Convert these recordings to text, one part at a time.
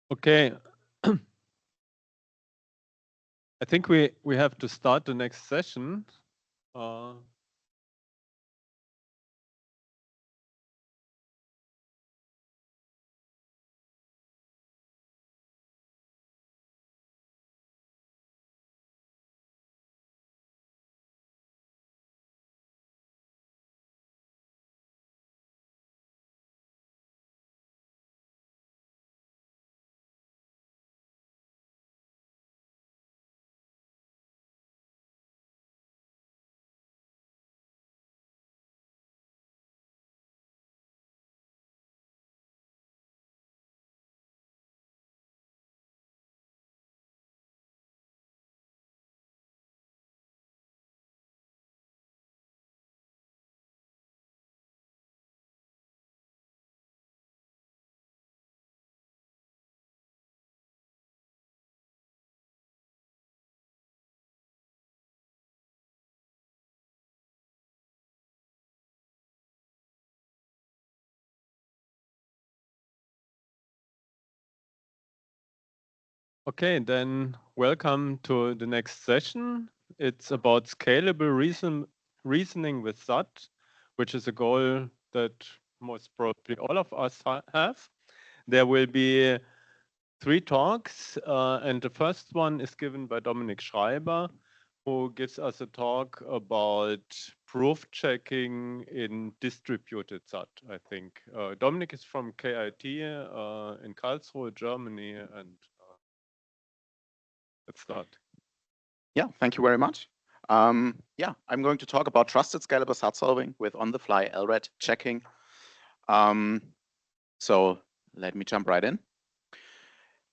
Okay, I think we have to start the next session. Uh, okay, then welcome to the next session. It's about scalable reasoning with SAT, which is a goal that most probably all of us have. There will be three talks, and the first one is given by Dominik Schreiber, who gives us a talk about proof checking in distributed SAT, I think. Dominik is from KIT in Karlsruhe, Germany, and let's start. Yeah, thank you very much. Yeah, I'm going to talk about trusted scalable SAT solving with on-the-fly LRAD checking. So let me jump right in.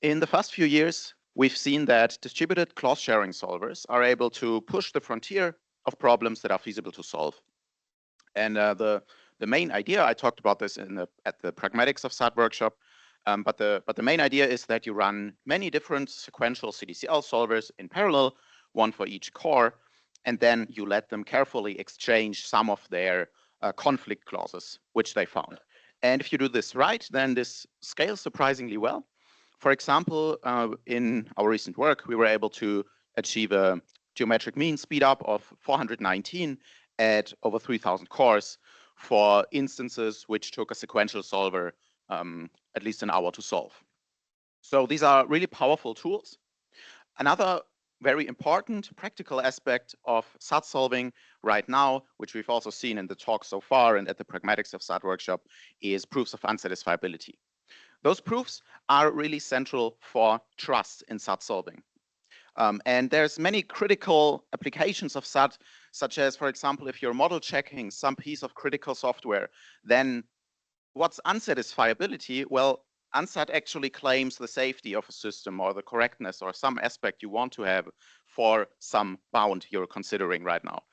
In the past few years, we've seen that distributed clause sharing solvers are able to push the frontier of problems that are feasible to solve. And the main idea, I talked about this at the pragmatics of SAT workshop, but the main idea is that you run many different sequential CDCL solvers in parallel, one for each core, and then you let them carefully exchange some of their conflict clauses, which they found. And if you do this right, then this scales surprisingly well. For example, in our recent work, we were able to achieve a geometric mean speed up of 419 at over 3,000 cores for instances which took a sequential solver at least an hour to solve. So these are really powerful tools. Another very important practical aspect of SAT solving right now, which we've also seen in the talk so far and at the pragmatics of SAT workshop, is proofs of unsatisfiability. Those proofs are really central for trust in SAT solving. And there's many critical applications of SAT, such as, for example, if you're model checking some piece of critical software, then what's unsatisfiability? Well, unsat actually claims the safety of a system or the correctness or some aspect you want to have for some bound you're considering right now.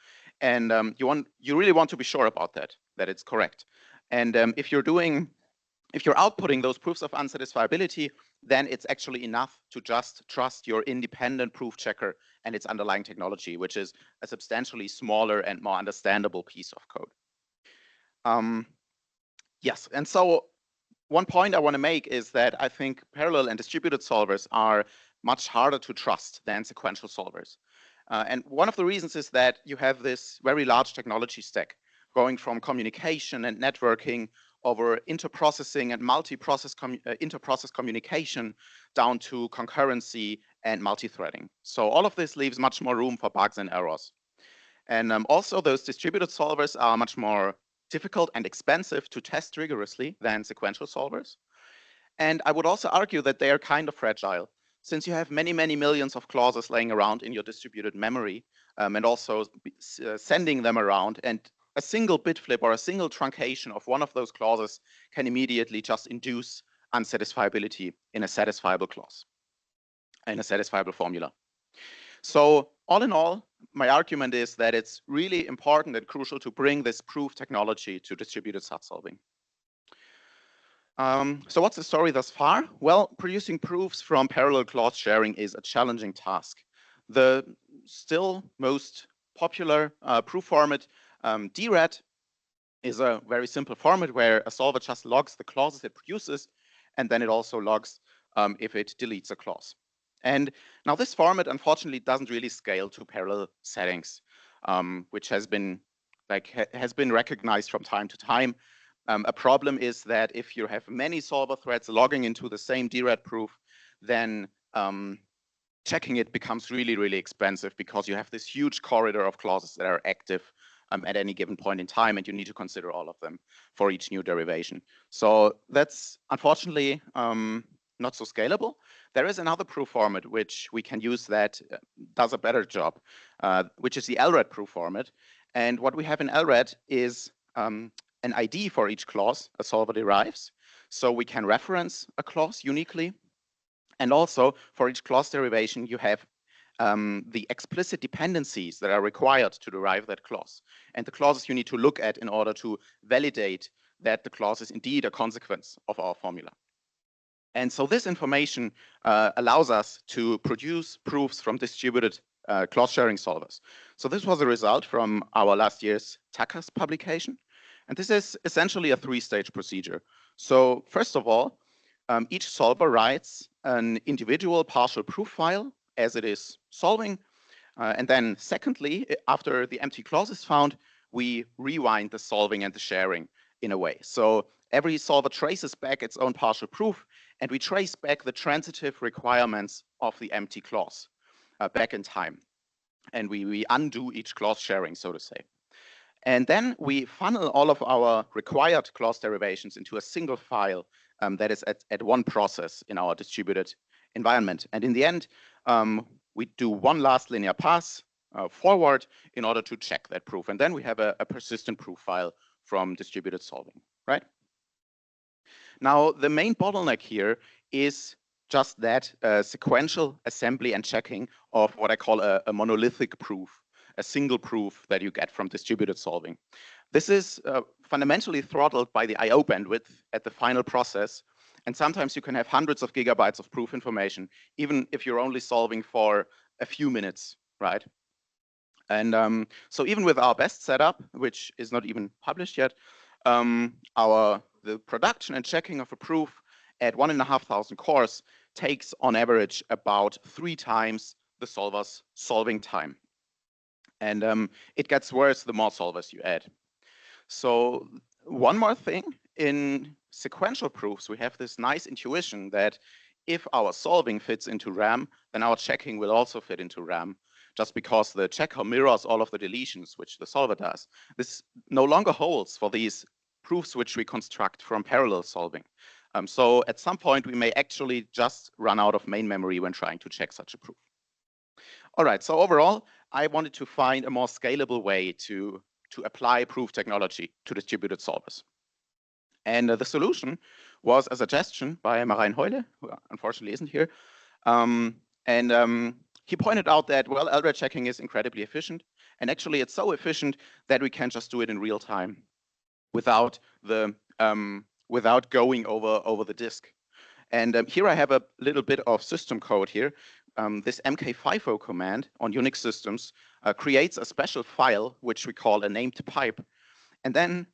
And you really want to be sure about that it's correct. And if you're outputting those proofs of unsatisfiability, then it's actually enough to just trust your independent proof checker and its underlying technology, which is a substantially smaller and more understandable piece of code. Yes, and so one point I want to make is that I think parallel and distributed solvers are much harder to trust than sequential solvers. And one of the reasons is that you have this very large technology stack going from communication and networking over interprocessing and multi-process inter-process communication down to concurrency and multi-threading. So all of this leaves much more room for bugs and errors. And also those distributed solvers are much more difficult and expensive to test rigorously than sequential solvers. And I would also argue that they are kind of fragile, since you have many, many millions of clauses laying around in your distributed memory, and also sending them around. And a single bit flip or a single truncation of one of those clauses can immediately just induce unsatisfiability in a satisfiable clause, in a satisfiable formula. So all in all, my argument is that it's really important and crucial to bring this proof technology to distributed SAT solving. So what's the story thus far? Well, producing proofs from parallel clause sharing is a challenging task. The still most popular proof format, DRAD, is a very simple format where a solver just logs the clauses it produces, and then it also logs if it deletes a clause. And now this format, unfortunately, doesn't really scale to parallel settings, which has been recognized from time to time. A problem is that if you have many solver threads logging into the same DRED proof, then checking it becomes really, really expensive because you have this huge corridor of clauses that are active at any given point in time, and you need to consider all of them for each new derivation. So that's unfortunately not so scalable. There is another proof format which we can use that does a better job, which is the LRED proof format. And what we have in LRED is an ID for each clause a solver derives. So we can reference a clause uniquely. And also, for each clause derivation, you have the explicit dependencies that are required to derive that clause, and the clauses you need to look at in order to validate that the clause is indeed a consequence of our formula. And so this information allows us to produce proofs from distributed clause sharing solvers. So this was a result from our last year's TACAS publication. And this is essentially a three-stage procedure. So first of all, each solver writes an individual partial proof file as it is solving. And then secondly, after the empty clause is found, we rewind the solving and the sharing in a way. So every solver traces back its own partial proof, and we trace back the transitive requirements of the empty clause back in time. And we undo each clause sharing, so to say. And then we funnel all of our required clause derivations into a single file that is at one process in our distributed environment. And in the end, we do one last linear pass forward in order to check that proof. And then we have a persistent proof file from distributed solving, right? Now, the main bottleneck here is just that sequential assembly and checking of what I call a monolithic proof, a single proof that you get from distributed solving. This is fundamentally throttled by the I/O bandwidth at the final process. And sometimes you can have hundreds of gigabytes of proof information, even if you're only solving for a few minutes, right? And so even with our best setup, which is not even published yet, the production and checking of a proof at 1,500 cores takes on average about 3 times the solver's solving time. And it gets worse the more solvers you add. So one more thing, in sequential proofs, we have this nice intuition that if our solving fits into RAM, then our checking will also fit into RAM, just because the checker mirrors all of the deletions, which the solver does. This no longer holds for these proofs which we construct from parallel solving. So at some point, we may actually just run out of main memory when trying to check such a proof. All right, so overall, I wanted to find a more scalable way to apply proof technology to distributed solvers. And the solution was a suggestion by Marijn Heule, who unfortunately isn't here. He pointed out that, well, LRED checking is incredibly efficient. And actually, it's so efficient that we can just do it in real time without going over the disk. And here I have a little bit of system code here. This mk-FIFO command on Unix systems creates a special file, which we call a named pipe. And then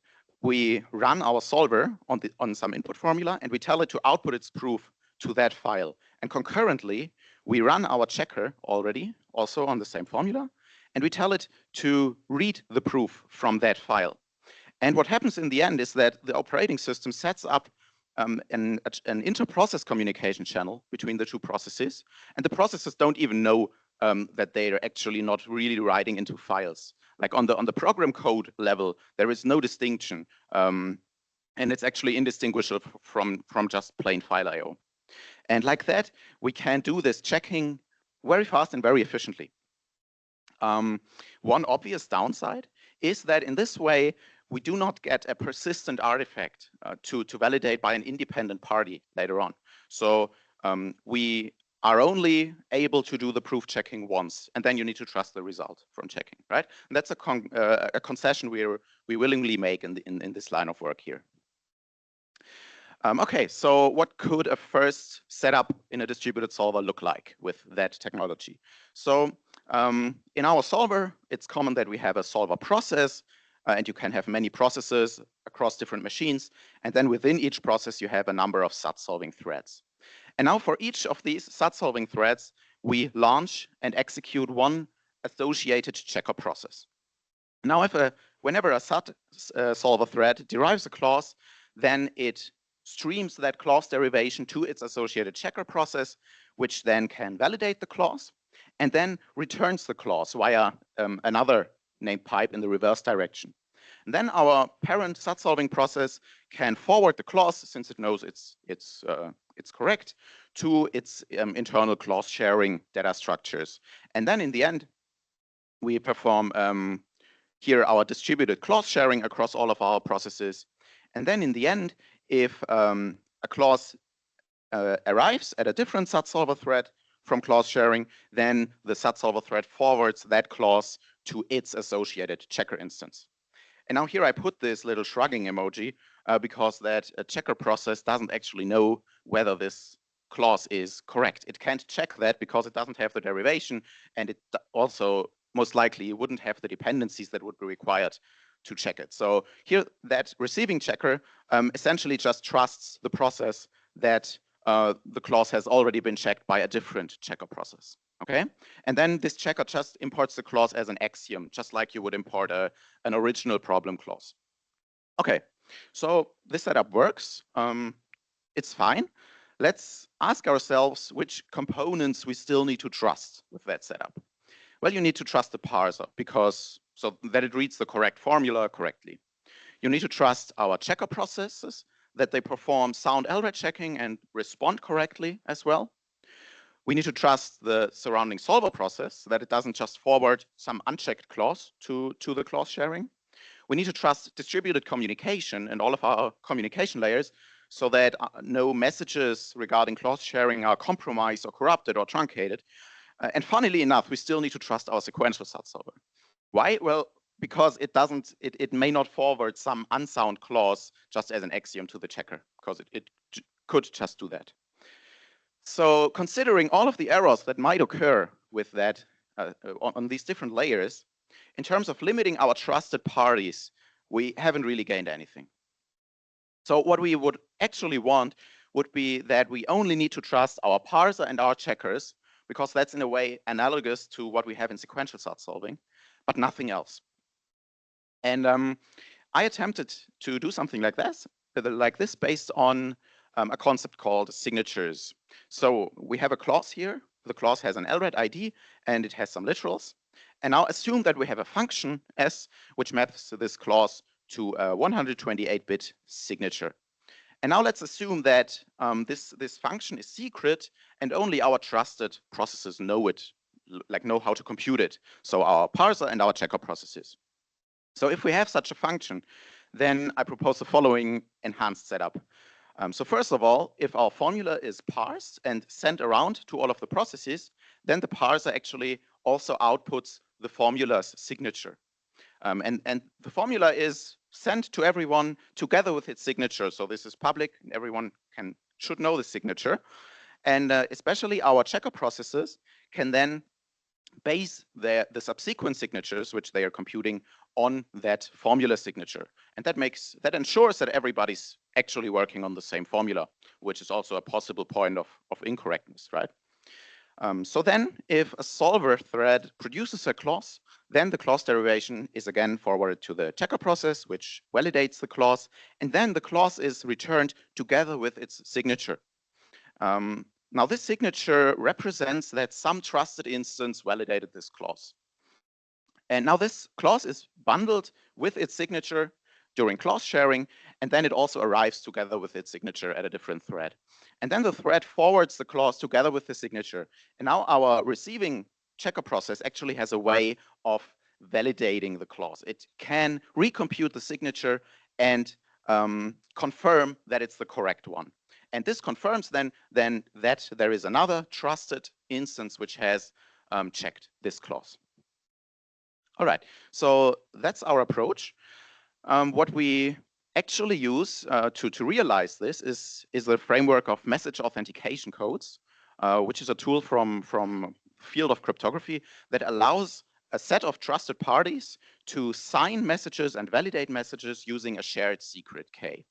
we run our solver on some input formula, and we tell it to output its proof to that file. And concurrently, we run our checker already, also on the same formula, and we tell it to read the proof from that file. And what happens in the end is that the operating system sets up an inter-process communication channel between the two processes, and the processes don't even know that they are actually not really writing into files. Like on the program code level, there is no distinction, and it's actually indistinguishable from just plain file I/O. And like that, we can do this checking very fast and very efficiently. One obvious downside is that in this way, we do not get a persistent artifact to validate by an independent party later on. So we are only able to do the proof checking once, and then you need to trust the result from checking, right? And that's a concession we willingly make in this line of work here. Okay, so what could a first setup in a distributed solver look like with that technology? So in our solver, it's common that we have a solver process, and you can have many processes across different machines. And then within each process, you have a number of SAT solving threads. And now for each of these SAT-solving threads, we launch and execute one associated checker process. Now, whenever a SAT solver thread derives a clause, then it streams that clause derivation to its associated checker process, which then can validate the clause and then returns the clause via another named pipe in the reverse direction. And then our parent SAT solving process can forward the clause, since it knows it's correct, to its internal clause sharing data structures. And then in the end, we perform here our distributed clause sharing across all of our processes. And then in the end, if a clause arrives at a different SAT solver thread from clause sharing, then the SAT solver thread forwards that clause to its associated checker instance. And now here I put this little shrugging emoji because that checker process doesn't actually know whether this clause is correct. It can't check that because it doesn't have the derivation, and it also most likely wouldn't have the dependencies that would be required to check it. So here that receiving checker essentially just trusts the process that the clause has already been checked by a different checker process. Okay, and then this checker just imports the clause as an axiom, just like you would import an original problem clause. Okay, so this setup works. It's fine. Let's ask ourselves which components we still need to trust with that setup. Well, you need to trust the parser because so that it reads the correct formula correctly. You need to trust our checker processes, that they perform sound LRED checking and respond correctly as well. We need to trust the surrounding solver process, that it doesn't just forward some unchecked clause to the clause sharing. We need to trust distributed communication and all of our communication layers so that no messages regarding clause sharing are compromised or corrupted or truncated. And funnily enough, we still need to trust our sequential SAT solver. Why? Well, because it may not forward some unsound clause just as an axiom to the checker, because it could just do that. So considering all of the errors that might occur with that on these different layers, in terms of limiting our trusted parties, we haven't really gained anything. So what we would actually want would be that we only need to trust our parser and our checkers, because that's in a way analogous to what we have in sequential SAT solving, but nothing else. And I attempted to do something like this based on a concept called signatures. So we have a clause here. The clause has an LRED ID and it has some literals. And now assume that we have a function S which maps this clause to a 128-bit signature. And now let's assume that this function is secret and only our trusted processes know it, know how to compute it. So our parser and our checker processes. So if we have such a function, then I propose the following enhanced setup. So first of all, if our formula is parsed and sent around to all of the processes, then the parser actually also outputs the formula's signature. And the formula is sent to everyone together with its signature. So this is public, and everyone should know the signature. And especially our checker processes can then base the subsequent signatures, which they are computing, on that formula signature. And that ensures that everybody's actually working on the same formula, which is also a possible point of incorrectness, right? So then if a solver thread produces a clause, then the clause derivation is again forwarded to the checker process, which validates the clause, and then the clause is returned together with its signature. Now this signature represents that some trusted instance validated this clause. And now this clause is bundled with its signature during clause sharing, and then it also arrives together with its signature at a different thread. And then the thread forwards the clause together with the signature. And now our receiving checker process actually has a way of validating the clause. It can recompute the signature and confirm that it's the correct one. And this confirms then that there is another trusted instance which has checked this clause. All right, so that's our approach. What we actually use to realize this is the framework of message authentication codes, which is a tool from field of cryptography that allows a set of trusted parties to sign messages and validate messages using a shared secret key.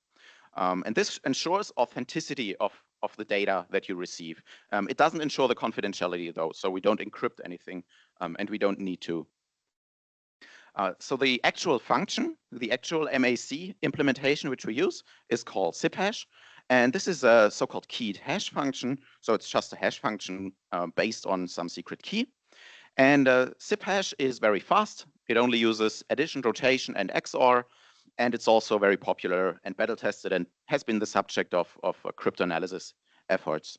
And this ensures authenticity of of the data that you receive. It doesn't ensure the confidentiality though, so we don't encrypt anything, and we don't need to. So the actual function, the actual MAC implementation which we use is called ziphash. And this is a so-called keyed hash function. So it's just a hash function based on some secret key. And ziphash is very fast. It only uses addition, rotation, and XOR. And it's also very popular and battle tested and has been the subject of cryptanalysis efforts.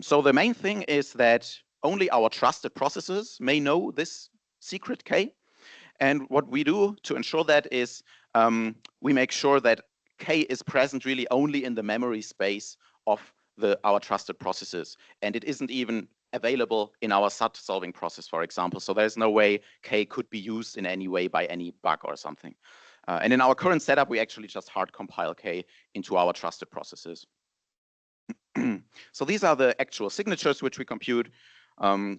So the main thing is that only our trusted processes may know this secret key. And what we do to ensure that is we make sure that K is present really only in the memory space of our trusted processes. And it isn't even available in our SAT solving process, for example. So there's no way K could be used in any way by any bug or something. And in our current setup, we actually just hard compile K into our trusted processes. So these are the actual signatures which we compute.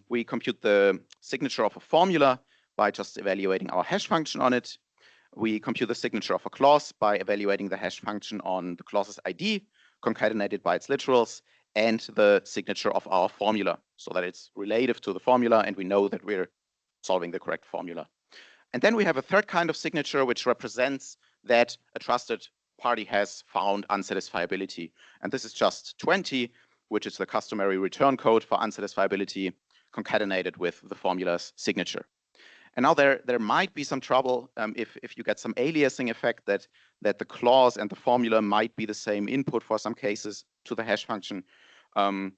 We compute the signature of a formula by just evaluating our hash function on it. We compute the signature of a clause by evaluating the hash function on the clause's ID, concatenated by its literals, and the signature of our formula, so that it's relative to the formula and we know that we're solving the correct formula. And then we have a third kind of signature, which represents that a trusted party has found unsatisfiability. And this is just 20, which is the customary return code for unsatisfiability, concatenated with the formula's signature. And now there might be some trouble if you get some aliasing effect that the clause and the formula might be the same input for some cases to the hash function. And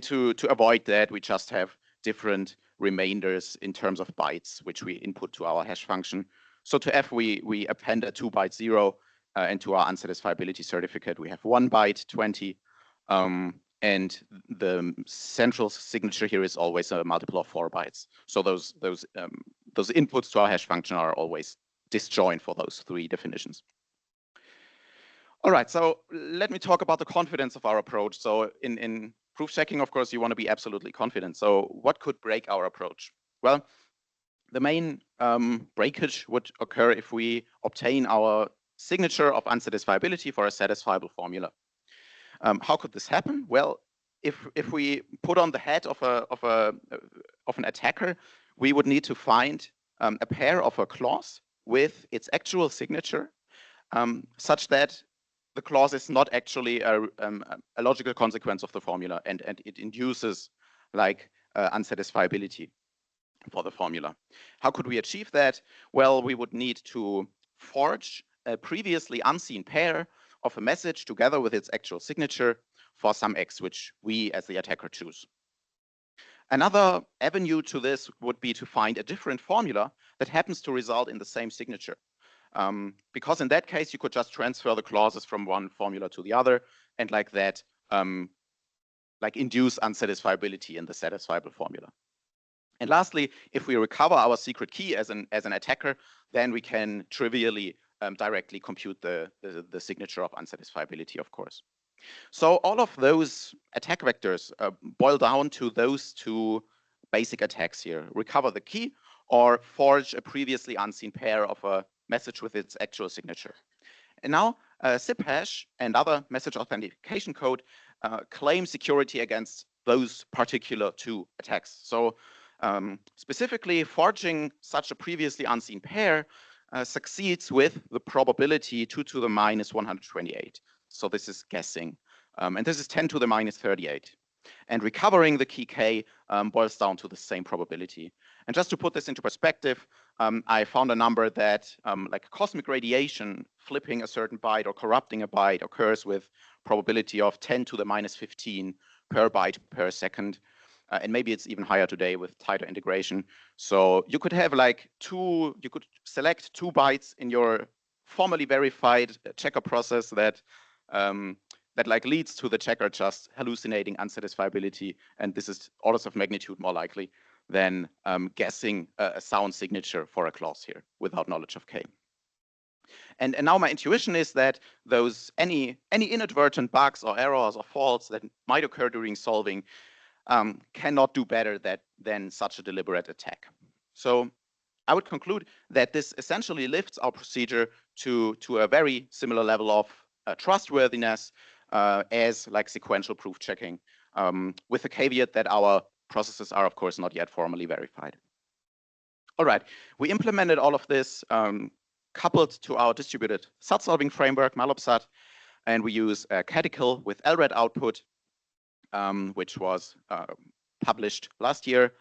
to avoid that, we just have different remainders in terms of bytes, which we input to our hash function. So to F, we append a 2-byte 0, and to our unsatisfiability certificate, we have 1 byte 20. And the central signature here is always a multiple of 4 bytes. So those inputs to our hash function are always disjoint for those 3 definitions. All right, so let me talk about the confidence of our approach. So in proof checking, of course, you want to be absolutely confident. So what could break our approach? Well, the main breakage would occur if we obtain our signature of unsatisfiability for a satisfiable formula. How could this happen? Well, if we put on the head of an attacker, we would need to find a pair of a clause with its actual signature, such that the clause is not actually a logical consequence of the formula, and it induces like unsatisfiability for the formula. How could we achieve that? Well, we would need to forge a previously unseen pair of a message together with its actual signature for some X, which we as the attacker choose. Another avenue to this would be to find a different formula that happens to result in the same signature. Because in that case, you could just transfer the clauses from one formula to the other, and like that, like induce unsatisfiability in the satisfiable formula. And lastly, if we recover our secret key as an attacker, then we can trivially directly compute the signature of unsatisfiability, of course. So all of those attack vectors boil down to those 2 basic attacks here: recover the key or forge a previously unseen pair of a message with its actual signature. And now ziphash and other message authentication code claim security against those particular 2 attacks. So specifically, forging such a previously unseen pair succeeds with the probability 2 to the minus 128. So this is guessing. And this is 10 to the minus 38. And recovering the key K boils down to the same probability. And just to put this into perspective, I found a number that like cosmic radiation flipping a certain byte or corrupting a byte occurs with probability of 10 to the minus 15 per byte per second. And maybe it's even higher today with tighter integration. So you could have like you could select 2 bytes in your formally verified checker process that like leads to the checker just hallucinating unsatisfiability. And this is orders of magnitude more likely than guessing a sound signature for a clause here without knowledge of K. And now my intuition is that any inadvertent bugs or errors or faults that might occur during solving cannot do better than such a deliberate attack. So I would conclude that this essentially lifts our procedure to a very similar level of trustworthiness as like sequential proof checking, with the caveat that our processes are, of course, not yet formally verified. All right, we implemented all of this coupled to our distributed SAT solving framework, MALOP-SAT, and we use Cadical with LRAD output, which was published last year.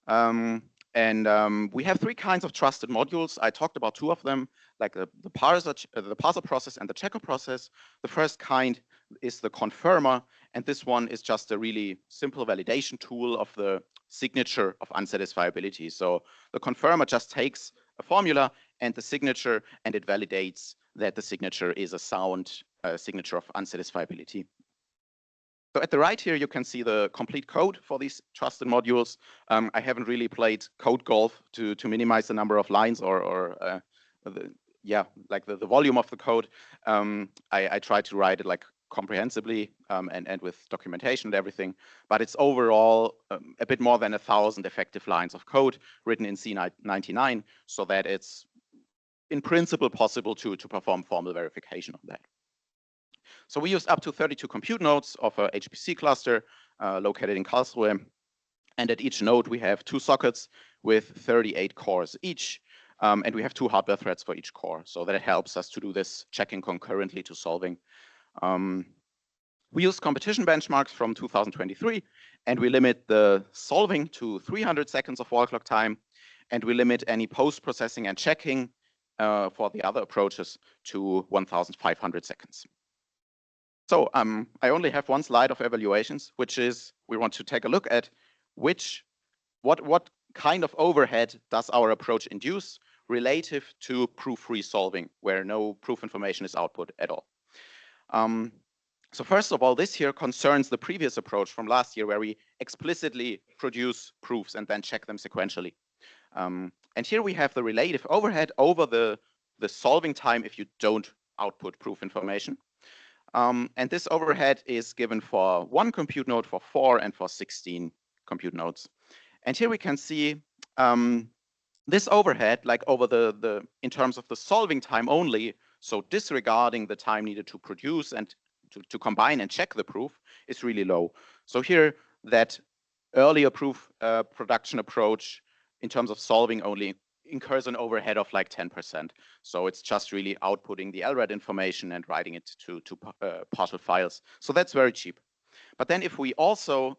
We have three kinds of trusted modules. I talked about two of them, like the parser process and the checker process. The first kind is the confirmer, and this one is just a really simple validation tool of the signature of unsatisfiability. So the confirmer just takes a formula and the signature, and it validates that the signature is a sound signature of unsatisfiability. So at the right here, you can see the complete code for these trusted modules. I haven't really played code golf to minimize the number of lines or the volume of the code. I tried to write it like comprehensively and with documentation and everything, but it's overall a bit more than 1,000 effective lines of code written in C99, so that it's in principle possible to perform formal verification on that. So we used up to 32 compute nodes of a HPC cluster located in Karlsruhe. And at each node, we have 2 sockets with 38 cores each. And we have 2 hardware threads for each core. So that helps us to do this checking concurrently to solving. We use competition benchmarks from 2023, and we limit the solving to 300 seconds of wall clock time. And we limit any post-processing and checking for the other approaches to 1,500 seconds. So I only have one slide of evaluations, which is we want to take a look at what kind of overhead does our approach induce relative to proof-free solving, where no proof information is output at all. So first of all, this here concerns the previous approach from last year, where we explicitly produce proofs and then check them sequentially. And here we have the relative overhead over the solving time if you don't output proof information. And this overhead is given for 1 compute node, for 4, and for 16 compute nodes. And here we can see this overhead, like over in terms of the solving time only, so disregarding the time needed to produce and to combine and check the proof, is really low. So here, that earlier proof production approach in terms of solving only incurs an overhead of like 10%. So it's just really outputting the LRAD information and writing it to partial files. So that's very cheap. But then if we also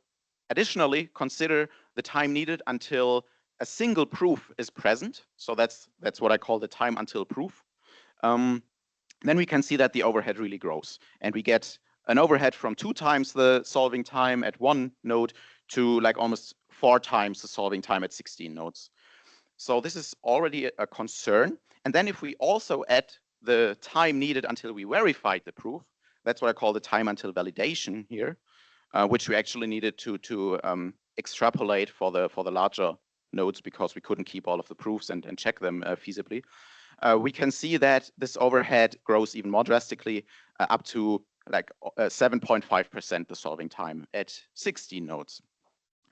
additionally consider the time needed until a single proof is present, so that's what I call the time until proof, then we can see that the overhead really grows. And we get an overhead from 2 times the solving time at 1 node to like almost 4 times the solving time at 16 nodes. So this is already a concern. And then if we also add the time needed until we verified the proof, that's what I call the time until validation here, which we actually needed to extrapolate for the larger nodes because we couldn't keep all of the proofs and check them feasibly. We can see that this overhead grows even more drastically, up to like 7.5% the solving time at 16 nodes.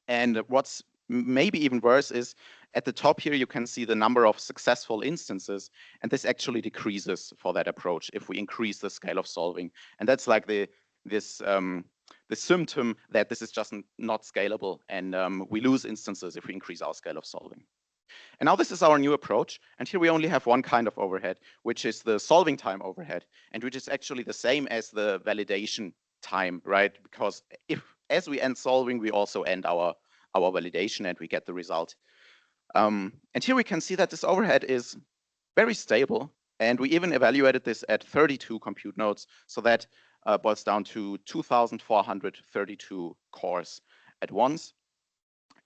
And what's maybe even worse is at the top here, you can see the number of successful instances, and this actually decreases for that approach if we increase the scale of solving. And that's like the symptom that this is just not scalable, and we lose instances if we increase our scale of solving. And now this is our new approach, and here we only have one kind of overhead, which is the solving time overhead, and which is actually the same as the validation time, right? Because as we end solving, we also end our validation and we get the result. And here we can see that this overhead is very stable, and we even evaluated this at 32 compute nodes, so that boils down to 2,432 cores at once.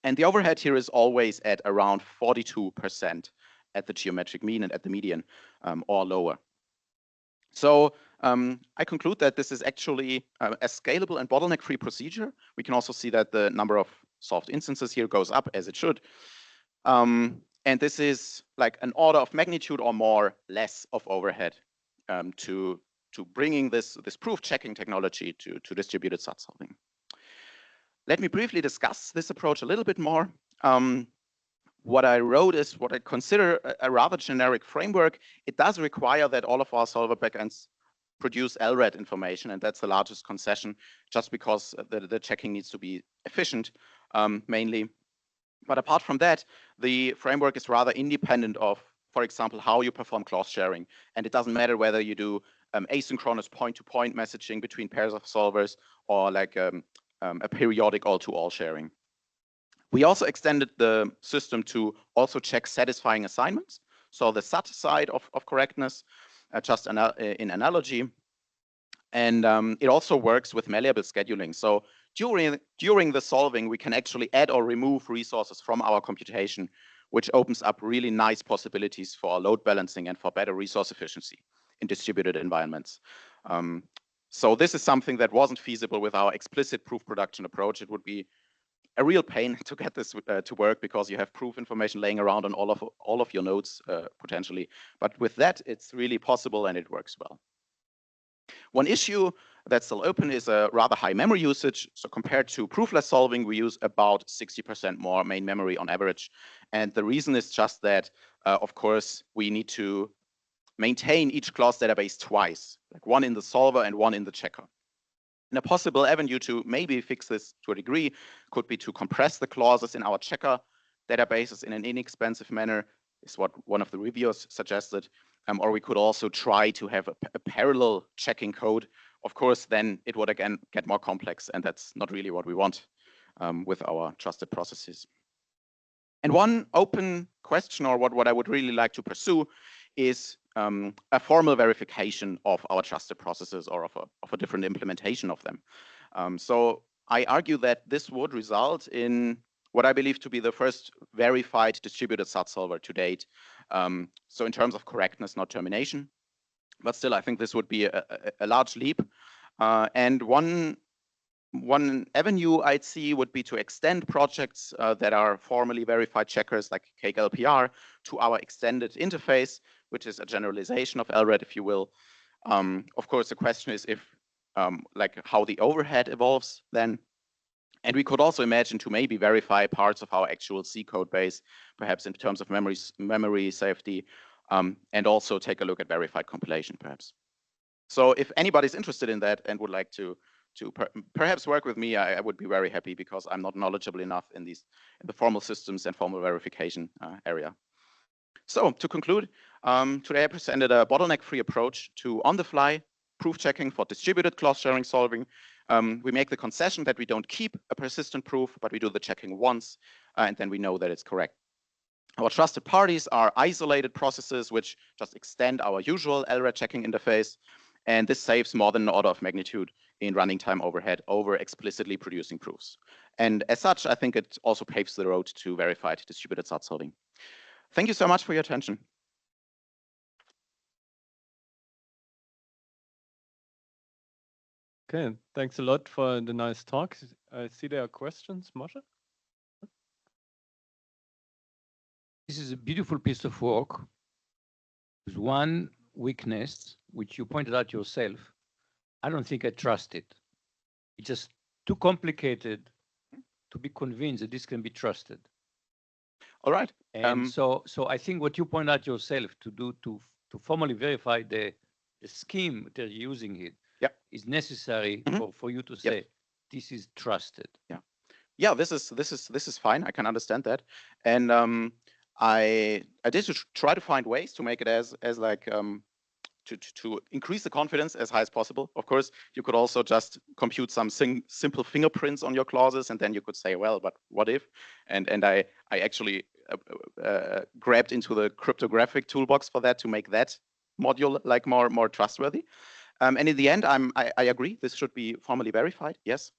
And the overhead here is always at around 42% at the geometric mean and at the median, or lower. So I conclude that this is actually a scalable and bottleneck-free procedure. We can also see that the number of solved instances here goes up, as it should. And this is like an order of magnitude or more less of overhead to bringing this proof checking technology to distributed SAT solving. Let me briefly discuss this approach a little bit more. What I wrote is what I consider a rather generic framework. It does require that all of our solver backends produce LRAD information, and that's the largest concession, just because the checking needs to be efficient, mainly. But apart from that, the framework is rather independent of, for example, how you perform clause sharing. And it doesn't matter whether you do asynchronous point-to-point messaging between pairs of solvers or like a periodic all-to-all sharing. We also extended the system to also check satisfying assignments. So the SAT side of correctness, just in analogy. And it also works with malleable scheduling. So during the solving, we can actually add or remove resources from our computation, which opens up really nice possibilities for load balancing and for better resource efficiency in distributed environments. So this is something that wasn't feasible with our explicit proof production approach. It would be a real pain to get this to work, because you have proof information laying around on all of your nodes potentially. But with that, it's really possible and it works well. One issue that's still open is a rather high memory usage. So compared to proofless solving, we use about 60% more main memory on average. And the reason is just that, of course, we need to maintain each clause database twice, like one in the solver and one in the checker. And a possible avenue to maybe fix this to a degree could be to compress the clauses in our checker databases in an inexpensive manner, is what one of the reviewers suggested. Or we could also try to have a parallel checking code. Of course, then it would again get more complex, and that's not really what we want with our trusted processes. And one open question, or what I would really like to pursue, is a formal verification of our trusted processes, or of a different implementation of them. So I argue that this would result in what I believe to be the first verified distributed SAT solver to date. So in terms of correctness, not termination, but still, I think this would be a large leap. And one avenue I'd see would be to extend projects that are formally verified checkers like Cake LPR to our extended interface, which is a generalization of LRAD, if you will. Of course, the question is if like how the overhead evolves then. And we could also imagine to maybe verify parts of our actual C code base, perhaps in terms of memory safety, and also take a look at verified compilation, perhaps. So if anybody's interested in that and would like to perhaps work with me, I would be very happy, because I'm not knowledgeable enough in the formal systems and formal verification area. So to conclude, today I presented a bottleneck-free approach to on-the-fly proof checking for distributed clause sharing solving. We make the concession that we don't keep a persistent proof, but we do the checking once, and then we know that it's correct. Our trusted parties are isolated processes which just extend our usual LRAD checking interface, and this saves more than an order of magnitude in running time overhead over explicitly producing proofs. And as such, I think it also paves the road to verified distributed SAT solving. Thank you so much for your attention. Okay, thanks a lot for the nice talk. I see there are questions, Moshe? This is a beautiful piece of work. There's one weakness, which you pointed out yourself. I don't think I trust it. It's just too complicated to be convinced that this can be trusted. All right. And so I think what you point out yourself to formally verify the scheme they're using it is necessary for you to say this is trusted. Yeah, this is fine. I can understand that, and I did try to find ways to make it as like to increase the confidence as high as possible. Of course, you could also just compute some simple fingerprints on your clauses, and then you could say, well, but what if? And I actually grabbed into the cryptographic toolbox for that to make that module like more trustworthy. And in the end, I agree. This should be formally verified. Yes.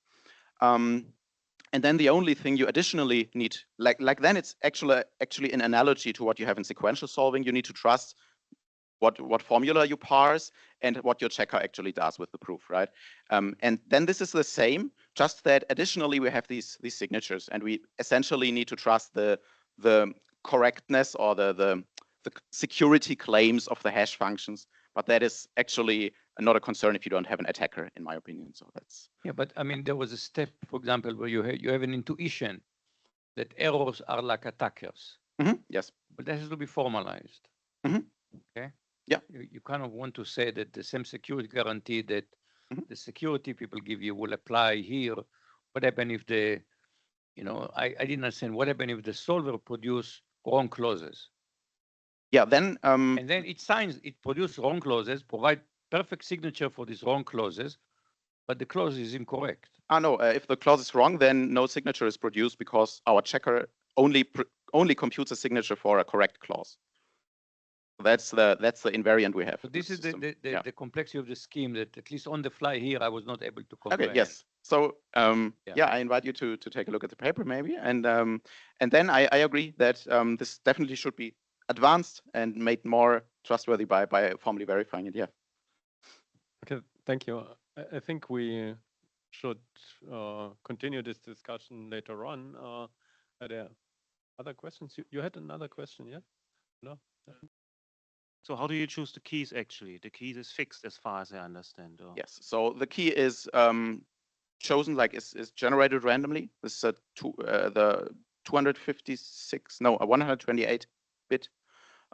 And then the only thing you additionally need, like then it's actually an analogy to what you have in sequential solving. You need to trust what formula you parse and what your checker actually does with the proof, right? And then this is the same, just that additionally we have these signatures, and we essentially need to trust the correctness or the security claims of the hash functions. But that is actually not a concern if you don't have an attacker, in my opinion. So that's but I mean, there was a step, for example, where you have an intuition that errors are like attackers. Yes, but that has to be formalized. Okay. Yeah. You kind of want to say that the same security guarantee that Mhm. the security people give you will apply here. What happens if the, I didn't understand, what happens if the solver produce wrong clauses? Yeah, then And then it produces wrong clauses, provide perfect signature for these wrong clauses, but the clause is incorrect. no, if the clause is wrong, then no signature is produced because our checker only computes a signature for a correct clause. That's the invariant we have. So this is the complexity of the scheme that at least on the fly here, I was not able to comprehend. Okay, yes. So yeah, I invite you to take a look at the paper maybe. And then I agree that this definitely should be advanced and made more trustworthy by formally verifying it. Yeah. Okay, thank you. I think we should continue this discussion later on. Are there other questions? You had another question, yeah? No? So how do you choose the keys actually? The key is fixed as far as I understand. Or... Yes. So the key is chosen, like is generated randomly. This is the 256, no, a 128-bit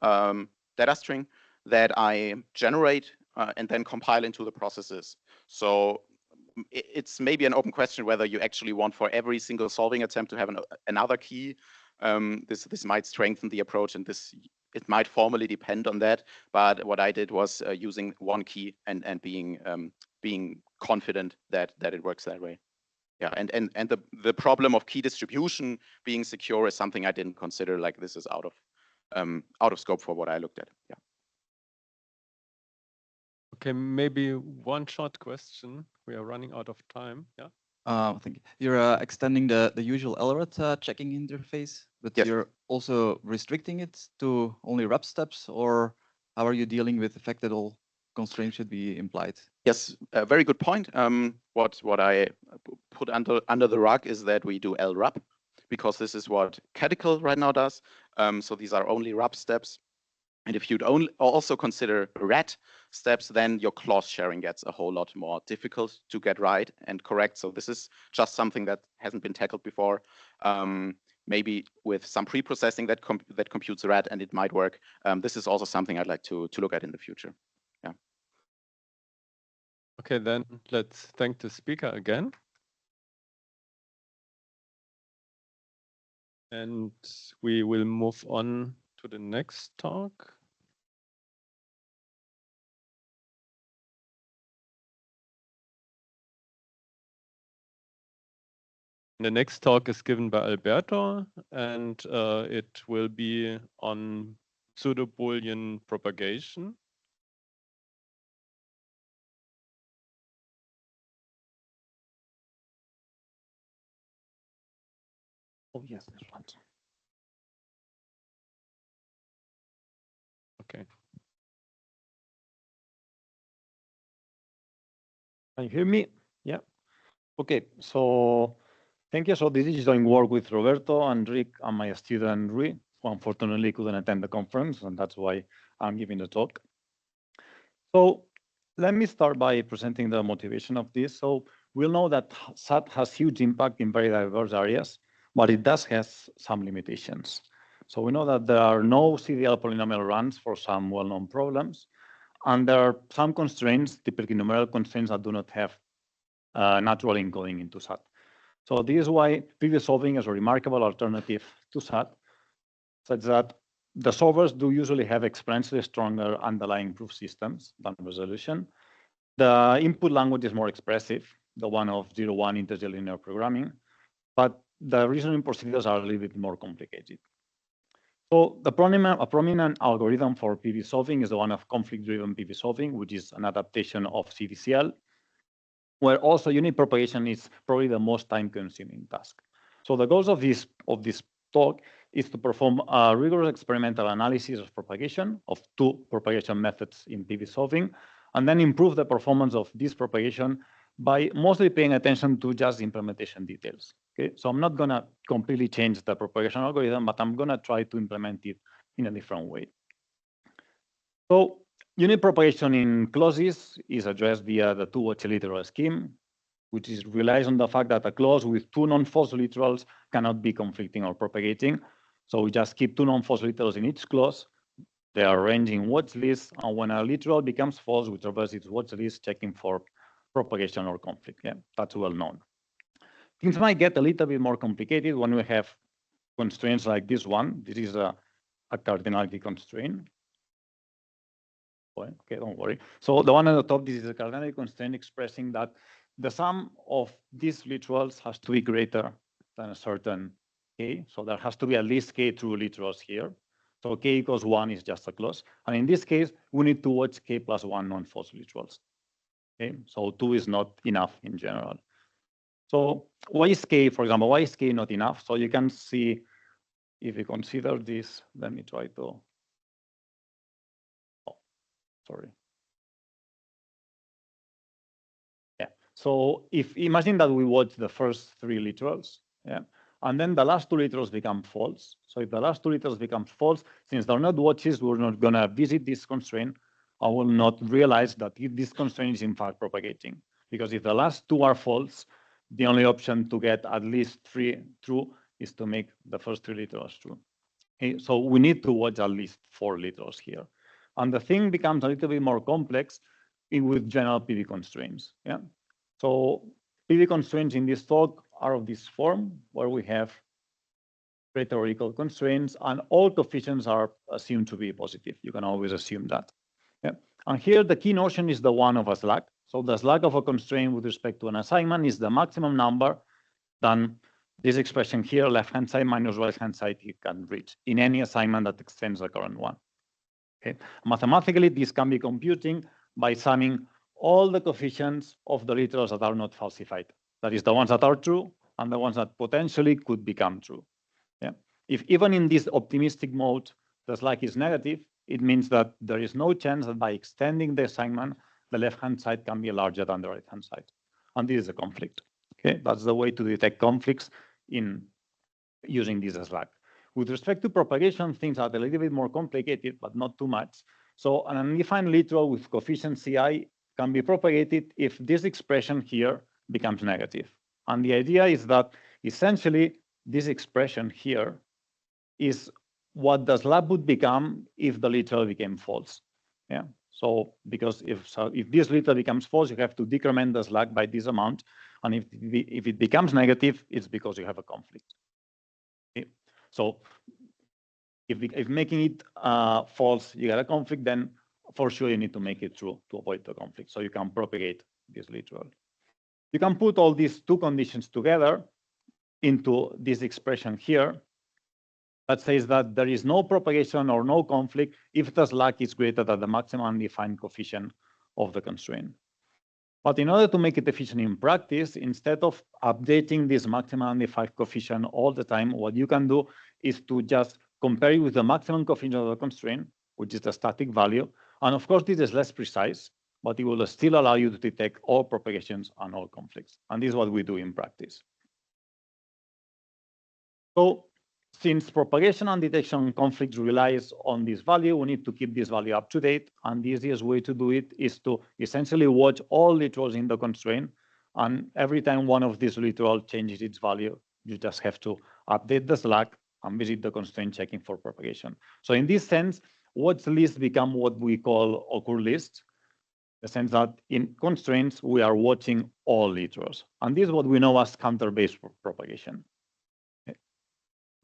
data string that I generate and then compile into the processes. So it's maybe an open question whether you actually want for every single solving attempt to have another key. This might strengthen the approach, and it might formally depend on that. But what I did was using one key and being confident that it works that way. Yeah, and the problem of key distribution being secure is something I didn't consider. Like this is out of scope for what I looked at. Yeah. Okay, maybe one short question. We are running out of time. Yeah. Thank you. You're extending the usual LRAT checking interface, but Yes. you're also restricting it to only wrap steps, or how are you dealing with the fact that all constraints should be implied? Yes, a very good point. What I put under the rug is that we do LRAP, because this is what Catechol right now does. So these are only wrap steps. And if you'd also consider RAT steps, then your clause sharing gets a whole lot more difficult to get right and correct. So this is just something that hasn't been tackled before. Maybe with some pre-processing that computes RAT, and it might work. This is also something I'd like to look at in the future. Yeah. Okay, then let's thank the speaker again. And we will move on to the next talk. The next talk is given by Alberto, and it will be on pseudo-Boolean propagation. Oh, yes, there's one. Okay. Can you hear me? Yeah. Okay, so thank you. So this is doing work with Roberto and Rick and my student Rui, who unfortunately couldn't attend the conference, and that's why I'm giving the talk. So let me start by presenting the motivation of this. So we'll know that SAT has huge impact in very diverse areas, but it does have some limitations. So we know that there are no CDL polynomial runs for some well-known problems, and there are some constraints, typically numerical constraints, that do not have natural encoding into SAT. So this is why PV solving is a remarkable alternative to SAT, such that the solvers do usually have exponentially stronger underlying proof systems than resolution. The input language is more expressive, the one of 0-1 integer linear programming, but the reasoning procedures are a little bit more complicated. So a prominent algorithm for PV solving is the one of conflict-driven PV solving, which is an adaptation of CDCL, where also unit propagation is probably the most time-consuming task. So the goals of this talk is to perform a rigorous experimental analysis of propagation, of two propagation methods in PV solving, and then improve the performance of this propagation by mostly paying attention to just implementation details. Okay, so I'm not gonna completely change the propagation algorithm, but I'm gonna try to implement it in a different way. So unit propagation in clauses is addressed via the two-watch literal scheme, which relies on the fact that a clause with two non-false literals cannot be conflicting or propagating. So we just keep two non-false literals in each clause, They are arranging watch lists, and when a literal becomes false, we traverse its watch list, checking for propagation or conflict. Yeah, that's well known. Things might get a little bit more complicated when we have constraints like this one. This is a cardinality constraint. Okay, don't worry. So the one at the top, this is a cardinality constraint expressing that the sum of these literals has to be greater than a certain k. So there has to be at least k true literals here. So k equals 1 is just a clause. And in this case, we need to watch k plus 1 non-false literals. Okay, so 2 is not enough in general. So why is k, for example, why is k not enough? So you can see, if you consider this, let me try to, oh, sorry. Yeah, so if imagine that we watch the first 3 literals, yeah, and then the last 2 literals become false. So if the last 2 literals become false, since they're not watches, we're not gonna visit this constraint. I will not realize that this constraint is in fact propagating. Because if the last 2 are false, the only option to get at least 3 true is to make the first 3 literals true. Okay, so we need to watch at least 4 literals here. And the thing becomes a little bit more complex with general PV constraints. Yeah. So PV constraints in this talk are of this form, where we have greater or equal constraints, and all coefficients are assumed to be positive. You can always assume that. Yeah. And here the key notion is the one of a slack. So the slack of a constraint with respect to an assignment is the maximum number than this expression here, left-hand side minus right-hand side, you can reach in any assignment that extends the current one. Okay. Mathematically, this can be computing by summing all the coefficients of the literals that are not falsified. That is the ones that are true and the ones that potentially could become true. Yeah. If even in this optimistic mode, the slack is negative, it means that there is no chance that by extending the assignment, the left-hand side can be larger than the right-hand side. And this is a conflict. Okay, that's the way to detect conflicts in using this slack. With respect to propagation, things are a little bit more complicated, but not too much. So an undefined literal with coefficient Ci can be propagated if this expression here becomes negative. And the idea is that essentially this expression here is what the slack would become if the literal became false. Yeah. So because if this literal becomes false, you have to decrement the slack by this amount. And if it becomes negative, it's because you have a conflict. Okay. So if making it false, you get a conflict, then for sure you need to make it true to avoid the conflict. So you can propagate this literal. You can put all these two conditions together into this expression here that says that there is no propagation or no conflict if the slack is greater than the maximum undefined coefficient of the constraint. But in order to make it efficient in practice, instead of updating this maximum undefined coefficient all the time, what you can do is to just compare it with the maximum coefficient of the constraint, which is the static value. And of course, this is less precise, but it will still allow you to detect all propagations and all conflicts. And this is what we do in practice. So since propagation and detection conflicts relies on this value, we need to keep this value up to date. And the easiest way to do it is to essentially watch all literals in the constraint. And every time one of these literals changes its value, you just have to update the slack and visit the constraint checking for propagation. So in this sense, watch lists become what we call occur lists. The sense that in constraints, we are watching all literals. And this is what we know as counter-based propagation.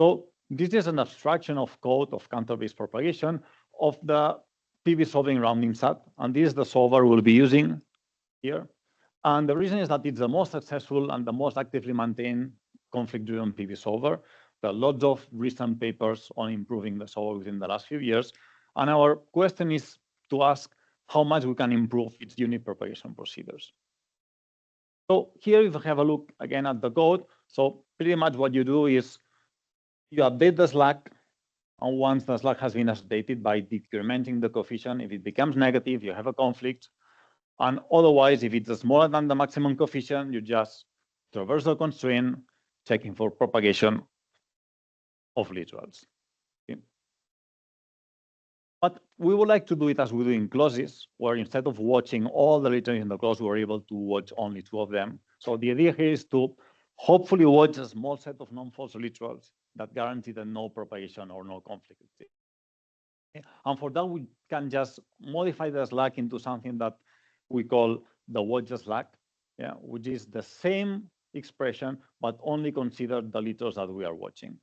So this is an abstraction of code of counter-based propagation of the PV solving rounding set. And this is the solver we'll be using here. And the reason is that it's the most successful and the most actively maintained conflict-driven PV solver. There are lots of recent papers on improving the solver within the last few years. And our question is to ask how much we can improve its unit propagation procedures. So here, if we have a look again at the code, so pretty much what you do is you update the slack, and once the slack has been updated by decrementing the coefficient, if it becomes negative, you have a conflict. And otherwise, if it's smaller than the maximum coefficient, you just traverse the constraint, checking for propagation of literals. Okay. But we would like to do it as we do in clauses, where instead of watching all the literals in the clause, we're able to watch only 2 of them. So the idea here is to hopefully watch a small set of non-false literals that guarantee that no propagation or no conflict exists. And for that, we can just modify the slack into something that we call the watch slack, which is the same expression, but only consider the liters that we are watching.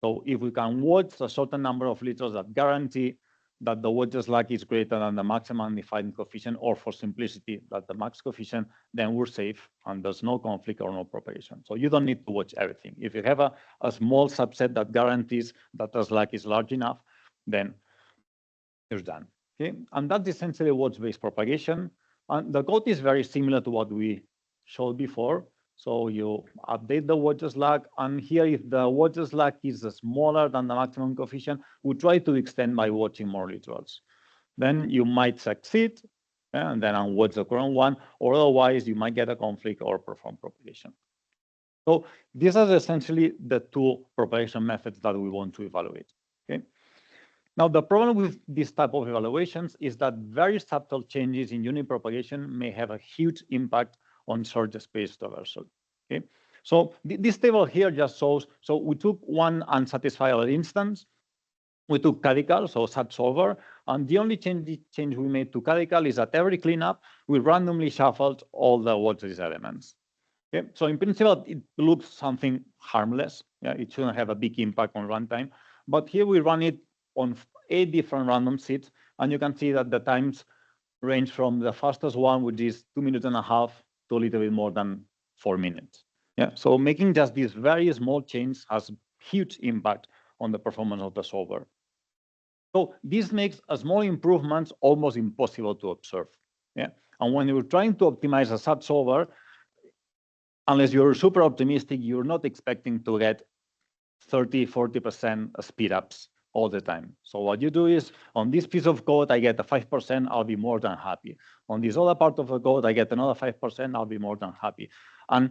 So if we can watch a certain number of liters that guarantee that the watch slack is greater than the maximum defined coefficient, or for simplicity, that the max coefficient, then we're safe and there's no conflict or no propagation. So you don't need to watch everything. If you have a small subset that guarantees that the slack is large enough, then you're done. Okay, and that's essentially watch-based propagation. And the code is very similar to what we showed before. So you update the watch slack, and here, if the watch slack is smaller than the maximum coefficient, we try to extend by watching more literals. Then you might succeed, and then unwatch the current one, or otherwise you might get a conflict or perform propagation. So these are essentially the two propagation methods that we want to evaluate. Okay. Now, the problem with this type of evaluations is that very subtle changes in unit propagation may have a huge impact on search space traversal. Okay, so this table here just shows, so we took one unsatisfiable instance, we took Cadical, so SAT solver, and the only change we made to Cadical is that every cleanup, we randomly shuffled all the watchlist elements. Okay, so in principle, it looks something harmless. It shouldn't have a big impact on runtime, but here we run it on 8 different random seeds, and you can see that the times range from the fastest one, which is 2.5 minutes, to a little bit more than 4 minutes. So making just these very small changes has huge impact on the performance of the solver. So this makes a small improvements almost impossible to observe. And when you're trying to optimize a SAT solver, unless you're super optimistic, you're not expecting to get 30, 40% speed ups all the time. So what you do is, on this piece of code, I get a 5%, I'll be more than happy. On this other part of the code, I get another 5%, I'll be more than happy. And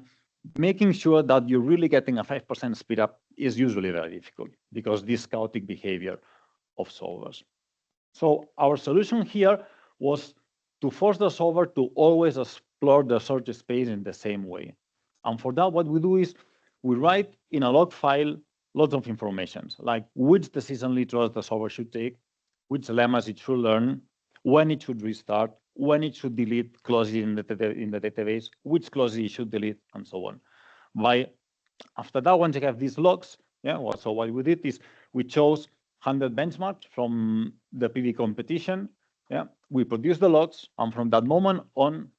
making sure that you're really getting a 5% speed up is usually very difficult because this chaotic behavior of solvers. So our solution here was to force the solver to always explore the search space in the same way. And for that, what we do is we write in a log file lots of information, like which decision literals the solver should take, which lemmas it should learn, when it should restart, when it should delete clauses in the database, which clauses it should delete, and so on. After that, once you have these logs, so what we did is we chose 100 benchmarks from the PV competition. We produced the logs, and from that moment on,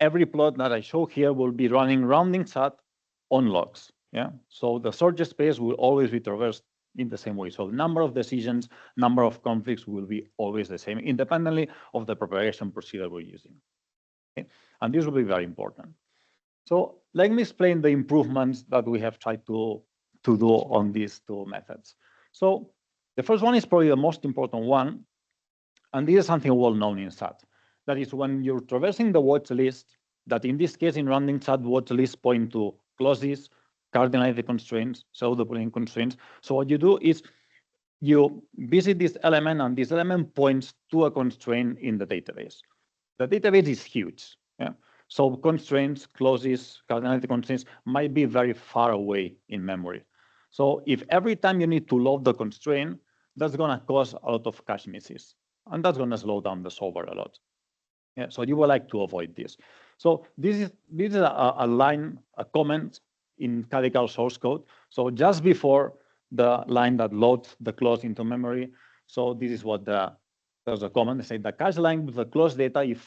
every plot that I show here will be running rounding SAT on logs. So the search space will always be traversed in the same way. So the number of decisions, number of conflicts will be always the same, independently of the propagation procedure we're using. And this will be very important. So let me explain the improvements that we have tried to do on these two methods. So the first one is probably the most important one, and this is something well known in SAT. That is, when you're traversing the watch list, that in this case in rounding SAT, watch list point to clauses, cardinality constraints, pseudo-Boolean constraints. So what you do is you visit this element, and this element points to a constraint in the database. The database is huge. So constraints, clauses, cardinality constraints might be very far away in memory. So if every time you need to load the constraint, that's going to cause a lot of cache misses. And that's going to slow down the solver a lot. So you would like to avoid this. So this is a line, a comment in Cadical source code. So just before the line that loads the clause into memory, so this is what there's a comment. They say the cache line with the clause data is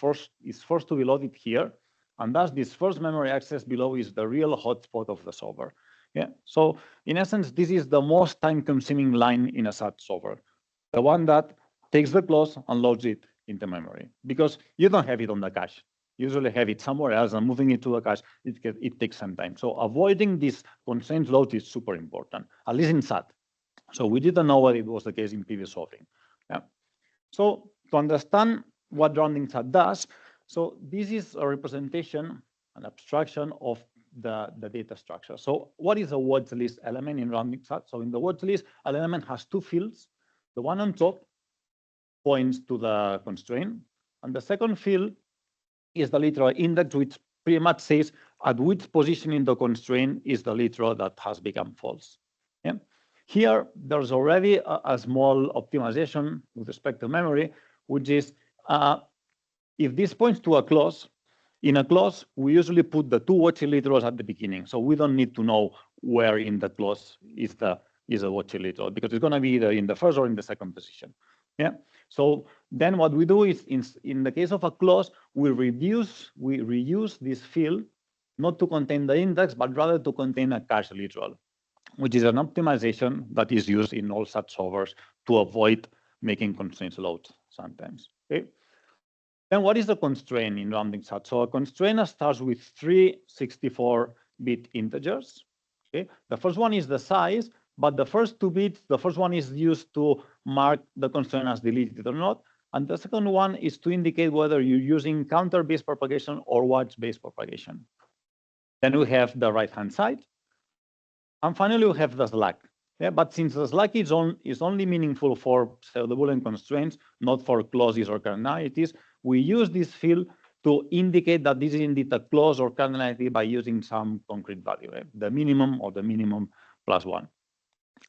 first to be loaded here. And thus this first memory access below is the real hotspot of the solver. So in essence, this is the most time-consuming line in a SAT solver, the one that takes the clause and loads it into memory, because you don't have it on the cache. You usually have it somewhere else, and moving it to the cache, it takes some time. So avoiding this constraint load is super important, at least in SAT. So we didn't know whether it was the case in previous solving. So to understand what rounding SAT does, so this is a representation, an abstraction of the data structure. So what is a watch list element in rounding SAT? So in the watch list, an element has two fields. The one on top points to the constraint, and the second field is the literal index, which pretty much says at which position in the constraint is the literal that has become false. Here, there's already a small optimization with respect to memory, which is if this points to a clause, in a clause, we usually put the two watch literals at the beginning. So we don't need to know where in the clause is the watch literal, because it's going to be either in the first or in the second position. Yeah. So then what we do is in the case of a clause, we reuse this field not to contain the index, but rather to contain a cache literal, which is an optimization that is used in all such solvers to avoid making constraints load sometimes. Okay. Then what is the constraint in rounding such? So a constraint starts with three 64-bit integers. Okay. The first one is the size, but the first 2 bits, the first one is used to mark the constraint as deleted or not. And the second one is to indicate whether you're using counter-based propagation or watch-based propagation. Then we have the right-hand side. And finally, we have the slack. Yeah, but since the slack is only meaningful for pseudo-Boolean constraints, not for clauses or cardinalities, we use this field to indicate that this is indeed a clause or cardinality by using some concrete value, right? The minimum or the minimum plus 1.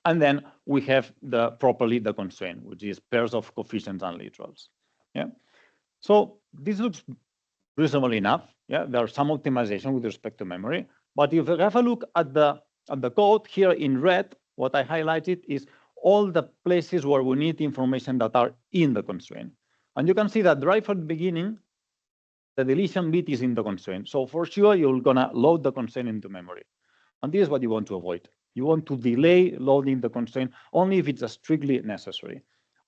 And then we have properly the constraint, which is pairs of coefficients and literals. Yeah. So this looks reasonable enough. Yeah, there's some optimization with respect to memory. But if you have a look at the code here in red, what I highlighted is all the places where we need information that are in the constraint. And you can see that right from the beginning, the deletion bit is in the constraint. So for sure, you're gonna load the constraint into memory. And this is what you want to avoid. You want to delay loading the constraint only if it's strictly necessary.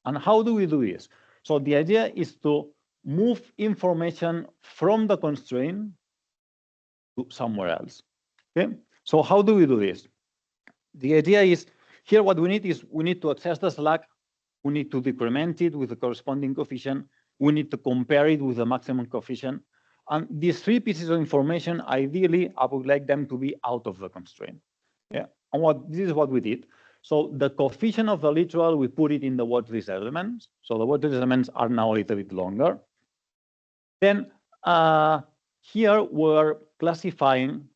And how do we do this? So the idea is to move information from the constraint to somewhere else. Okay. So how do we do this? The idea is here what we need to access the slack. We need to decrement it with the corresponding coefficient. We need to compare it with the maximum coefficient. And these three pieces of information, ideally, I would like them to be out of the constraint. Yeah. And this is what we did. So the coefficient of the literal, we put it in the watch list elements. So the watch list elements are now a little bit longer. Then here we're classifying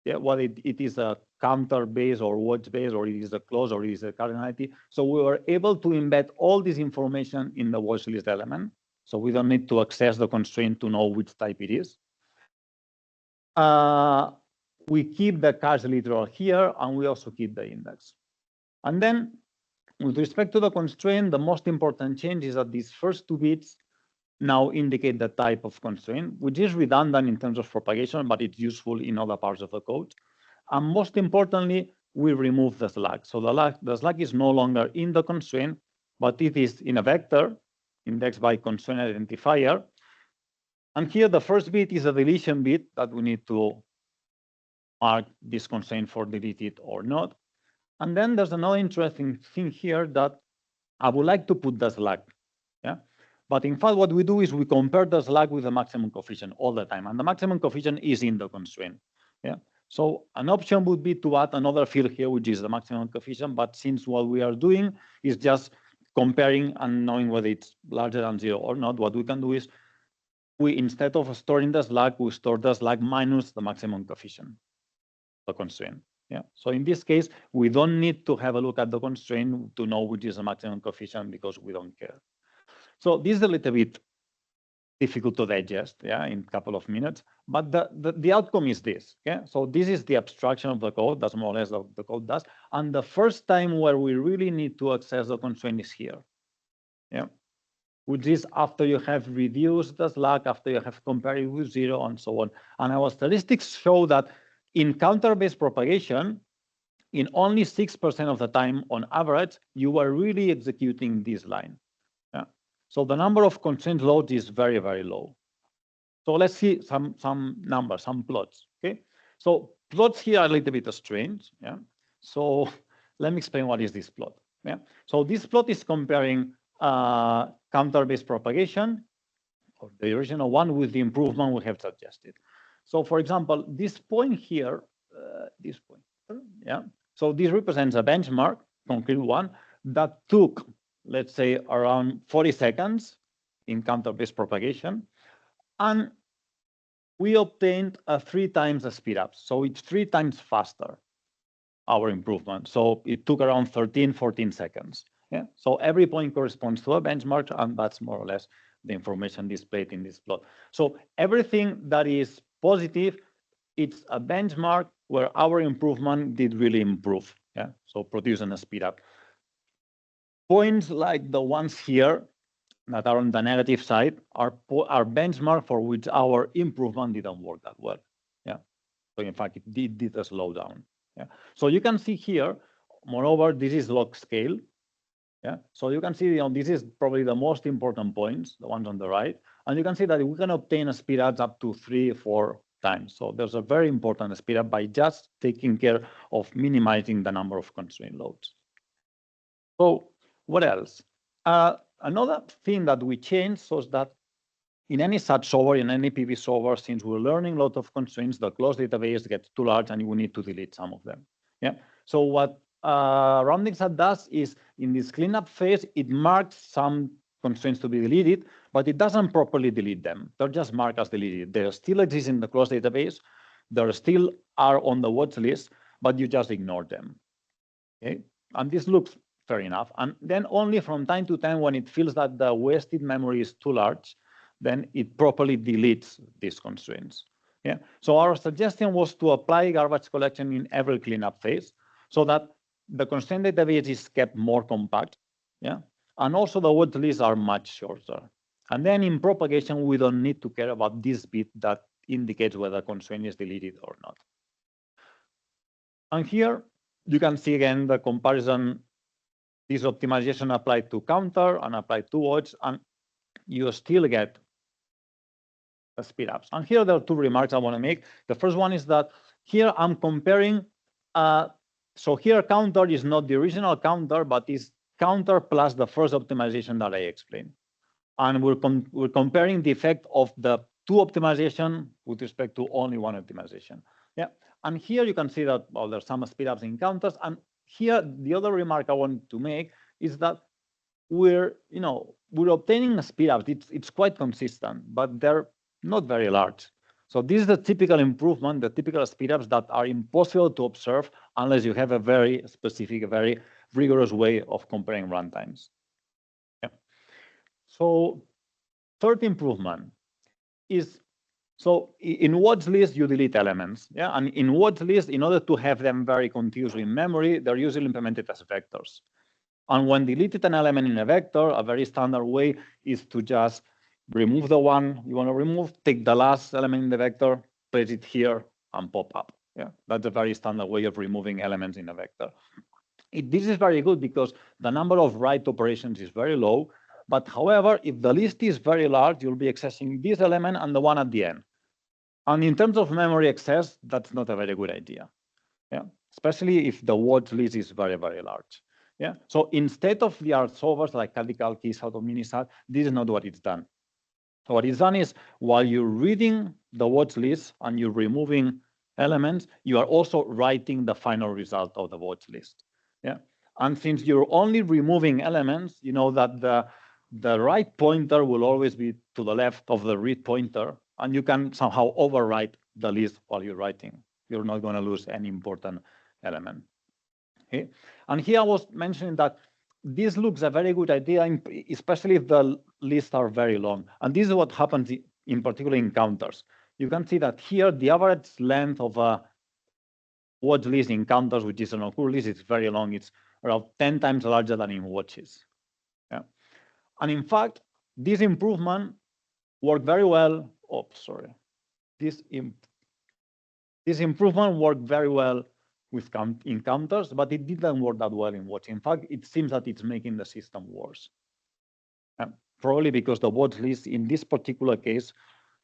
what it is a counter base or watch base, or it is a clause, or it is a cardinality. So we were able to embed all this information in the watch list element. So we don't need to access the constraint to know which type it is. We keep the cache literal here, and we also keep the index. And then with respect to the constraint, the most important change is that these first 2 bits now indicate the type of constraint, which is redundant in terms of propagation, but it's useful in other parts of the code. And most importantly, we remove the slack. So the slack is no longer in the constraint, but it is in a vector indexed by constraint identifier. And here the first bit is a deletion bit that we need to mark this constraint for deleted or not. And then there's another interesting thing here that I would like to put the slack. Yeah. But in fact, what we do is we compare the slack with the maximum coefficient all the time. And the maximum coefficient is in the constraint. Yeah. So an option would be to add another field here, which is the maximum coefficient. But since what we are doing is just comparing and knowing whether it's larger than 0 or not, what we can do is we, instead of storing the slack, we store the slack minus the maximum coefficient, the constraint. Yeah. So in this case, we don't need to have a look at the constraint to know which is the maximum coefficient because we don't care. So this is a little bit difficult to digest, yeah, in a couple of minutes. But the outcome is this. Yeah. So this is the abstraction of the code. That's more or less what the code does. And the first time where we really need to access the constraint is here. Yeah. Which is after you have reduced the slack, after you have compared it with 0, and so on. And our statistics show that in counter-based propagation, in only 6% of the time on average, you are really executing this line. Yeah. So the number of constraint loads is very, very low. So let's see some numbers, some plots. Okay. So plots here are a little bit strange. Yeah. So let me explain what is this plot. Yeah. So this plot is comparing counter-based propagation, or the original one, with the improvement we have suggested. So for example, this point here, this point, yeah. So this represents a benchmark, concrete one, that took, let's say, around 40 seconds in counter-based propagation. And we obtained a 3 times the speed up. So it's 3 times faster. our improvement. So it took around 13, 14 seconds. Yeah. So every point corresponds to a benchmark, and that's more or less the information displayed in this plot. So everything that is positive, it's a benchmark where our improvement did really improve. Yeah. So producing a speed up. Points like the ones here that are on the negative side are benchmark for which our improvement didn't work that well. Yeah. So in fact, it did a slowdown. Yeah. So you can see here, moreover, this is log scale. Yeah. So you can see, this is probably the most important points, the ones on the right. And you can see that we can obtain a speed ups up to 3 or 4 times. So there's a very important speed up by just taking care of minimizing the number of constraint loads. So what else? Another thing that we changed was that in any such solver, in any PV solver, since we're learning a lot of constraints, the closed database gets too large and we need to delete some of them. Yeah. So what rounding sat does is in this cleanup phase, it marks some constraints to be deleted, but it doesn't properly delete them. They're just marked as deleted. They still exist in the closed database. They still are on the watch list, but you just ignore them. Okay. And this looks fair enough. And then only from time to time, when it feels that the wasted memory is too large, then it properly deletes these constraints. Yeah. So our suggestion was to apply garbage collection in every cleanup phase so that the constraint database is kept more compact. Yeah. And also the watch lists are much shorter. And then in propagation, we don't need to care about this bit that indicates whether a constraint is deleted or not. And here you can see again the comparison, this optimization applied to counter and applied to watch, and you still get speed ups. And here there are 2 remarks I want to make. The first one is that here I'm comparing, so here counter is not the original counter, but is counter plus the first optimization that I explained. And we're comparing the effect of the 2 optimization with respect to only 1 optimization. Yeah. And here you can see that, well, there's some speed ups in counters. And here the other remark I want to make is that we're obtaining speed ups. It's quite consistent, but they're not very large. So this is the typical improvement, the typical speed ups that are impossible to observe unless you have a very specific, a very rigorous way of comparing runtimes. Yeah. So third improvement is, so in watch list, you delete elements. Yeah. And in watch list, in order to have them very continuously in memory, they're usually implemented as vectors. And when deleted an element in a vector, a very standard way is to just remove the one you want to remove, take the last element in the vector, place it here, and pop up. Yeah, that's a very standard way of removing elements in a vector. This is very good because the number of write operations is very low. But however, if the list is very large, you'll be accessing this element and the one at the end. And in terms of memory access, that's not a very good idea. Yeah, especially if the watch list is very, very large. Yeah. So instead of the art solvers like Cadical keys out of Minisat, this is not what it's done. What it's done is while you're reading the watch list and you're removing elements, you are also writing the final result of the watch list. Yeah. And since you're only removing elements, you know that the right pointer will always be to the left of the read pointer, and you can somehow overwrite the list while you're writing. You're not going to lose any important element. Okay. And here I was mentioning that this looks a very good idea, especially if the lists are very long. And this is what happens in particular in counters. You can see that here the average length of a watch list in counters, which is an occur list, is very long. It's around 10 times larger than in watches. Yeah. And in fact, this improvement worked very well. Oh, sorry. This improvement worked very well with in counters, but it didn't work that well in watch. In fact, it seems that it's making the system worse. Probably because the watch lists in this particular case,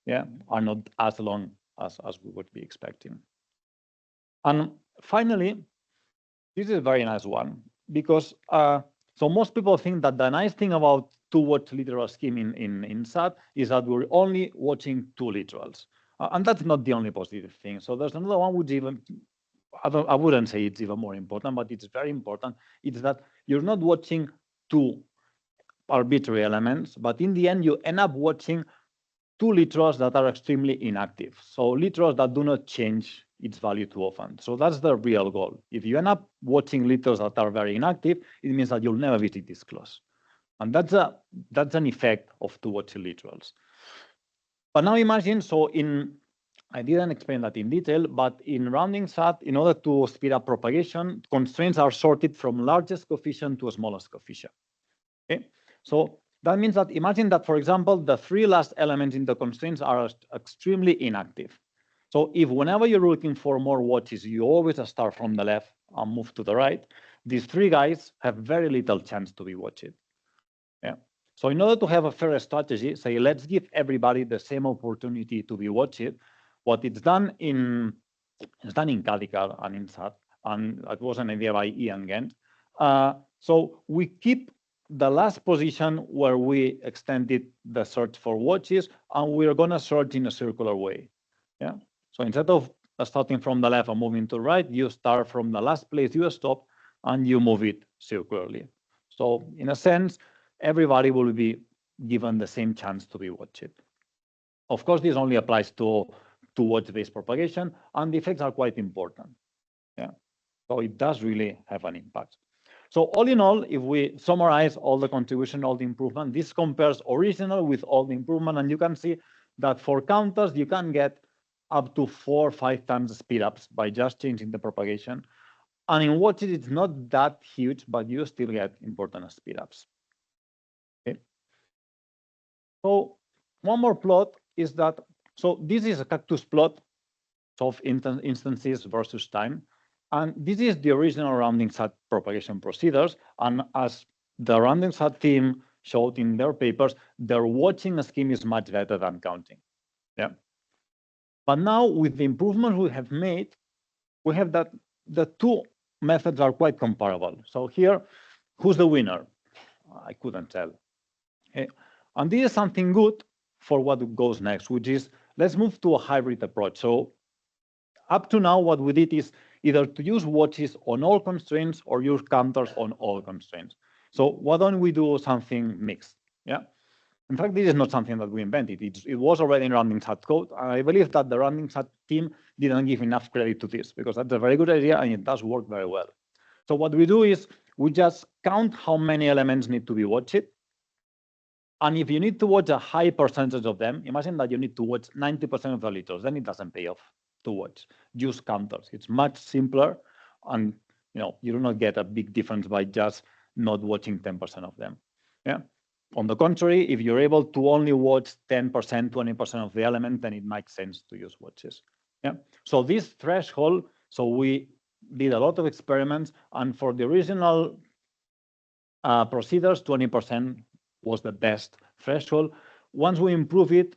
yeah, are not as long as we would be expecting. And finally, this is a very nice one because so most people think that the nice thing about 2 watch literal scheme in SAT is that we're only watching 2 literals. And that's not the only positive thing. So there's another one which even, I wouldn't say it's even more important, but it's very important. It's that you're not watching 2 arbitrary elements, but in the end, you end up watching 2 literals that are extremely inactive. So literals that do not change its value too often. So that's the real goal. If you end up watching litters that are very inactive, it means that you'll never visit this clause. And that's an effect of too watching literals. But now imagine, I didn't explain that in detail, but in rounding SAT, in order to speed up propagation, constraints are sorted from largest coefficient to smallest coefficient. Okay, so that means that imagine that, for example, the 3 last elements in the constraints are extremely inactive. So if whenever you're looking for more watches, you always start from the left and move to the right, these 3 guys have very little chance to be watched. Yeah. So in order to have a fair strategy, say, let's give everybody the same opportunity to be watched. What it's done in Cadical and in SAT, and it was an idea by Ian Gent. So we keep the last position where we extended the search for watches, and we're going to search in a circular way. Yeah. So instead of starting from the left and moving to the right, you start from the last place you stop and you move it circularly. So in a sense, everybody will be given the same chance to be watched. Of course, this only applies to watch-based propagation, and the effects are quite important. Yeah. So it does really have an impact. So all in all, if we summarize all the contribution, all the improvement, this compares original with all the improvement, and you can see that for counters, you can get up to 4 or 5 times speed ups by just changing the propagation. And in watches, it's not that huge, but you still get important speed ups. Okay. So one more plot is that, so this is a cactus plot of instances versus time. And this is the original rounding SAT propagation procedures. And as the rounding SAT team showed in their papers, their watching scheme is much better than counting. Yeah. But now with the improvements we have made, we have that the 2 methods are quite comparable. So here, who's the winner? I couldn't tell. Okay. And this is something good for what goes next, which is let's move to a hybrid approach. So up to now, what we did is either to use watches on all constraints or use counters on all constraints. So why don't we do something mixed? Yeah. In fact, this is not something that we invented. It was already in rounding SAT code. And I believe that the rounding SAT team didn't give enough credit to this because that's a very good idea and it does work very well. So what we do is we just count how many elements need to be watched. And if you need to watch a high percentage of them, imagine that you need to watch 90% of the litters, then it doesn't pay off to watch. Use counters. It's much simpler, and you do not get a big difference by just not watching 10% of them. Yeah. On the contrary, if you're able to only watch 10%, 20% of the element, then it makes sense to use watches. Yeah. So this threshold, so we did a lot of experiments, and for the original procedures, 20% was the best threshold. Once we improve it,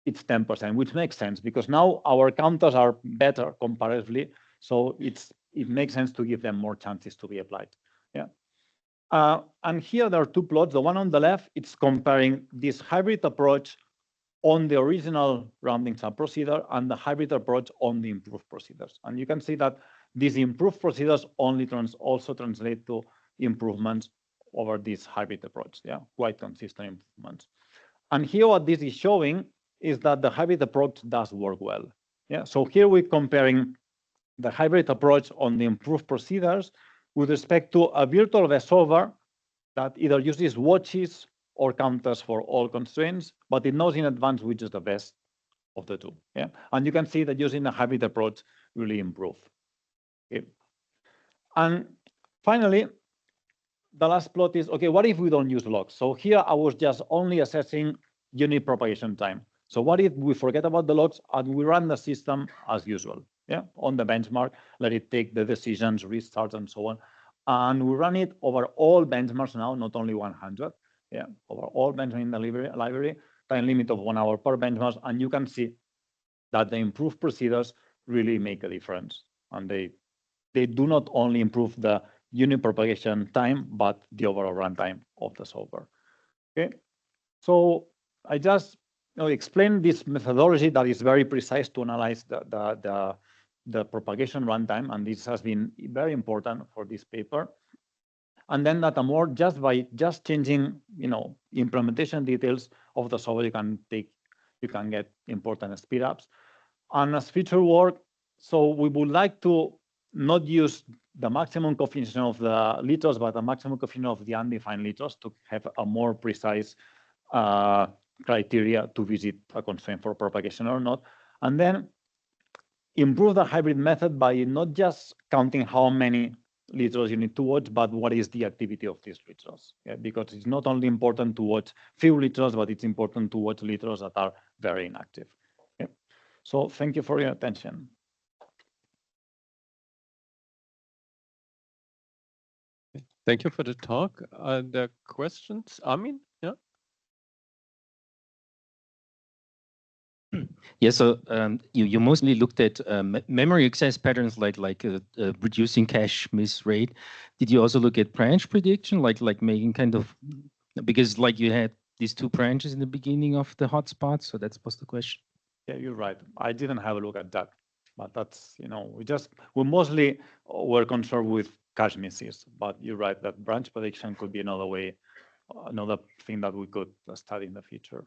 it's 10%, which makes sense because now our counters are better comparatively. So it makes sense to give them more chances to be applied. Yeah. And here there are 2 plots. The one on the left, it's comparing this hybrid approach on the original rounding SAT procedure and the hybrid approach on the improved procedures. And you can see that these improved procedures also translate to improvements over this hybrid approach. Yeah, quite consistent improvements. And here what this is showing is that the hybrid approach does work well. Yeah, so here we're comparing the hybrid approach on the improved procedures with respect to a virtual best solver that either uses watches or counters for all constraints, but it knows in advance which is the best of the 2. Yeah, and you can see that using the hybrid approach really improve. Okay. And finally, the last plot is, okay, what if we don't use logs? So here I was just only assessing unit propagation time. So what if we forget about the logs and we run the system as usual? Yeah, on the benchmark, let it take the decisions, restarts, and so on. And we run it over all benchmarks now, not only 100. Yeah, over all benchmarks in the library, time limit of 1 hour per benchmark. And you can see that the improved procedures really make a difference. And they do not only improve the unit propagation time, but the overall runtime of the solver. Okay, so I just explained this methodology that is very precise to analyze the propagation runtime, and this has been very important for this paper. And then that more just by changing implementation details of the solver, you can get important speed ups. And as future work, So we would like to not use the maximum coefficient of the liters, but the maximum coefficient of the undefined liters to have a more precise criteria to visit a constraint for propagation or not. And then improve the hybrid method by not just counting how many liters you need to watch, but what is the activity of these liters. Yeah, because it's not only important to watch few liters, but it's important to watch liters that are very inactive. Yeah. So thank you for your attention. Thank you for the talk. Are there questions? Armin? Yeah. Yeah, so you mostly looked at memory access patterns like reducing cache miss rate. Did you also look at branch prediction, like making kind of, because like you had these two branches in the beginning of the hotspot, so that was the question. Yeah, you're right. I didn't have a look at that, but that's, we mostly were concerned with cache misses, but you're right that branch prediction could be another way, another thing that we could study in the future.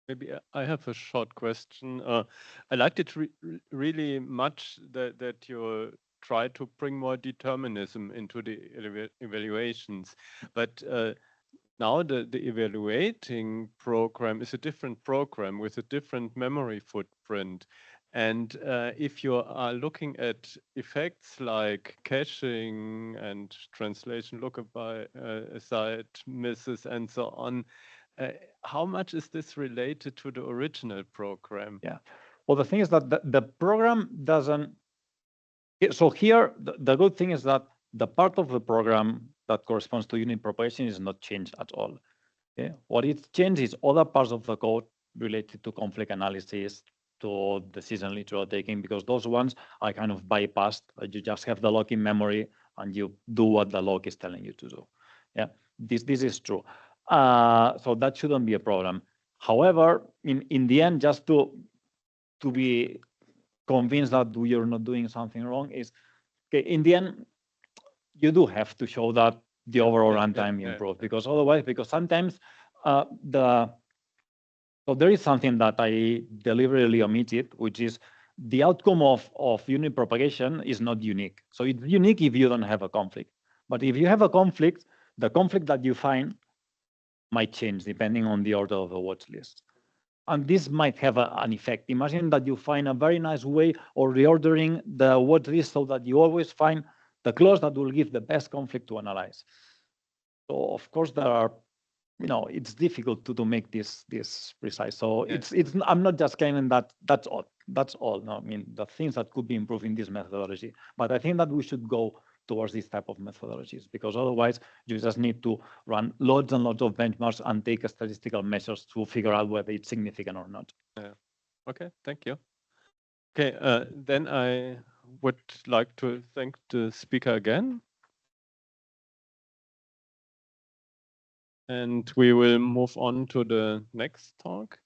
Maybe I have a short question. I liked it really much that you try to bring more determinism into the evaluations, but now the evaluating program is a different program with a different memory footprint. And if you are looking at effects like caching and translation lookup aside misses and so on, how much is this related to the original program? Yeah. Well, the thing is that the program doesn't. So here, the good thing is that the part of the program that corresponds to unit propagation is not changed at all. Yeah. What it changes is other parts of the code related to conflict analysis, to decision literal taking, because those ones are kind of bypassed. You just have the lock in memory and you do what the lock is telling you to do. Yeah, this is true. So that shouldn't be a problem. However, in the end, just to be convinced that you're not doing something wrong is, okay, in the end, you do have to show that the overall runtime improved, because otherwise, because sometimes so there is something that I deliberately omitted, which is the outcome of unit propagation is not unique. So it's unique if you don't have a conflict. But if you have a conflict, the conflict that you find might change depending on the order of the watch list. And this might have an effect. Imagine that you find a very nice way of reordering the watch list so that you always find the clause that will give the best conflict to analyze. So of course there are, it's difficult to make this precise. So it's I'm not just claiming that that's all. No, I mean the things that could be improved in this methodology. But I think that we should go towards this type of methodologies, because otherwise you just need to run loads and loads of benchmarks and take statistical measures to figure out whether it's significant or not. Yeah. Okay, thank you. Okay, then I would like to thank the speaker again. And we will move on to the next talk.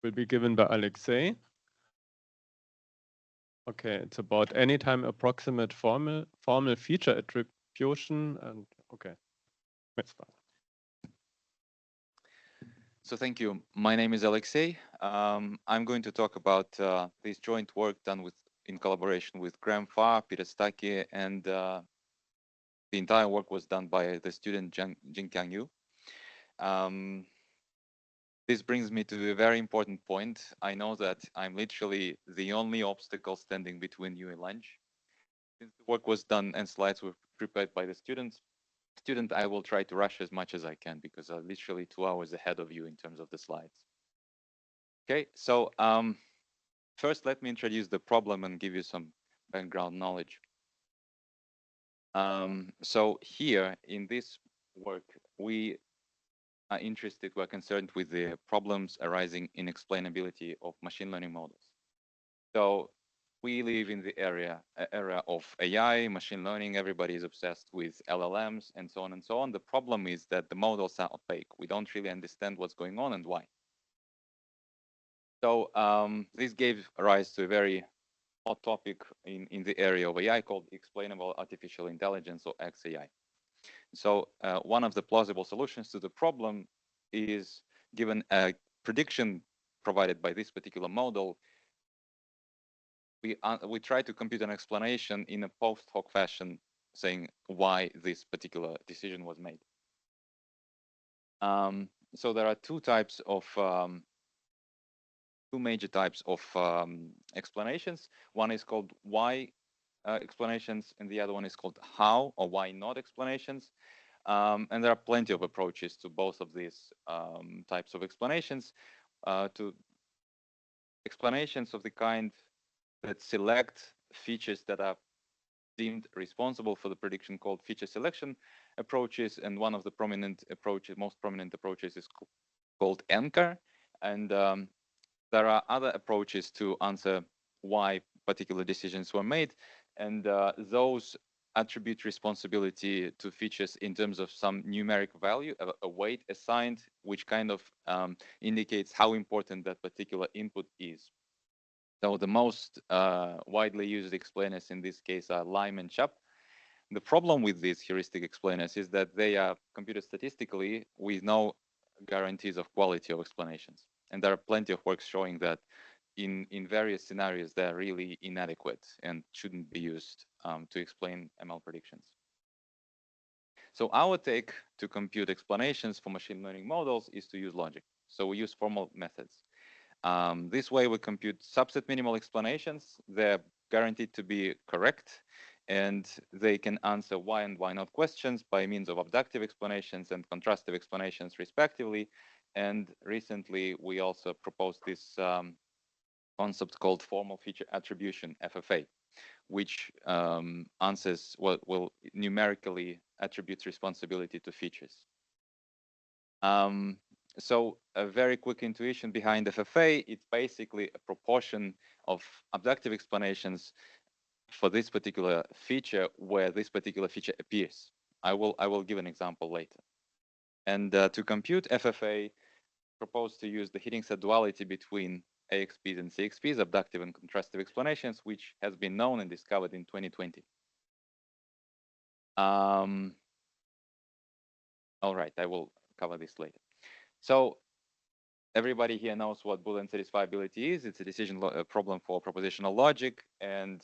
Will be given by Alexei. Okay, it's about anytime approximate formal feature attribution, and okay, let's start. So thank you. My name is Alexei. I'm going to talk about this joint work done in collaboration with Graham Farr, Peter Stuckey, and the entire work was done by the student Jingqiang Yu. This brings me to a very important point. I know that I'm literally the only obstacle standing between you and lunch. Since the work was done and slides were prepared by the student, I will try to rush as much as I can because I'm literally 2 hours ahead of you in terms of the slides. Okay, so first let me introduce the problem and give you some background knowledge. So here in this work, we are interested, we're concerned with the problems arising in explainability of machine learning models. So we live in the era of AI, machine learning, everybody is obsessed with LLMs and so on and so on. The problem is that the models are opaque. We don't really understand what's going on and why. So this gave rise to a very hot topic in the area of AI called explainable artificial intelligence, or XAI. So one of the plausible solutions to the problem is, given a prediction provided by this particular model, we try to compute an explanation in a post hoc fashion, saying why this particular decision was made. So there are two major types of explanations. One is called why explanations, and the other one is called how or why not explanations. And there are plenty of approaches to both of these types of explanations. To explanations of the kind that select features that are deemed responsible for the prediction, called feature selection approaches, and one of the most prominent approaches is called anchor. And there are other approaches to answer why particular decisions were made, and those attribute responsibility to features in terms of some numeric value, a weight assigned, which kind of indicates how important that particular input is. So the most widely used explainers in this case are Lime and Chubb. The problem with these heuristic explainers is that they are computed statistically with no guarantees of quality of explanations. And there are plenty of works showing that in various scenarios, they're really inadequate and shouldn't be used to explain ML predictions. So our take to compute explanations for machine learning models is to use logic. So we use formal methods. This way we compute subset minimal explanations. They're guaranteed to be correct, and they can answer why and why not questions by means of abductive explanations and contrastive explanations respectively. And recently we also proposed this concept called formal feature attribution, FFA, which answers what will numerically attributes responsibility to features. So a very quick intuition behind FFA, it's basically a proportion of abductive explanations for this particular feature where this particular feature appears. I will give an example later. And to compute FFA, propose to use the Hitting set duality between AXPs and CXPs, abductive and contrastive explanations, which has been known and discovered in 2020. All right, I will cover this later. So everybody here knows what Boolean satisfiability is. It's a decision problem for propositional logic, and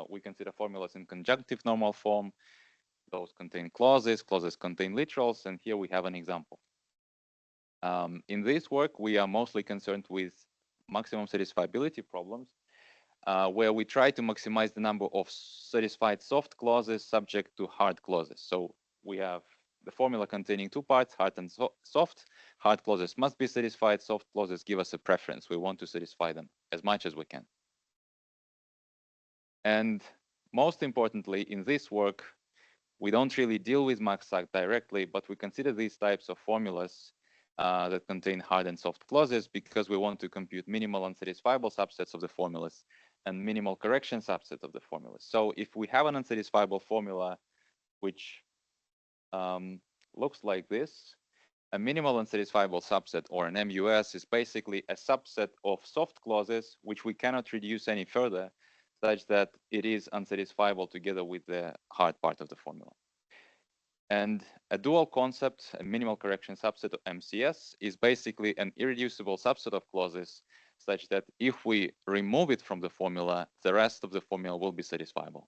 we consider formulas in conjunctive normal form. Those contain clauses, clauses contain literals, and here we have an example. In this work, we are mostly concerned with maximum satisfiability problems, where we try to maximize the number of satisfied soft clauses subject to hard clauses. So we have the formula containing two parts, hard and soft. Hard clauses must be satisfied. Soft clauses give us a preference. We want to satisfy them as much as we can. And most importantly, in this work, we don't really deal with maxsat directly, but we consider these types of formulas that contain hard and soft clauses because we want to compute minimal unsatisfiable subsets of the formulas and minimal correction subset of the formulas. So if we have an unsatisfiable formula, which looks like this, a minimal unsatisfiable subset, or an MUS, is basically a subset of soft clauses which we cannot reduce any further, such that it is unsatisfiable together with the hard part of the formula. And a dual concept, a minimal correction subset, of MCS, is basically an irreducible subset of clauses, such that if we remove it from the formula, the rest of the formula will be satisfiable.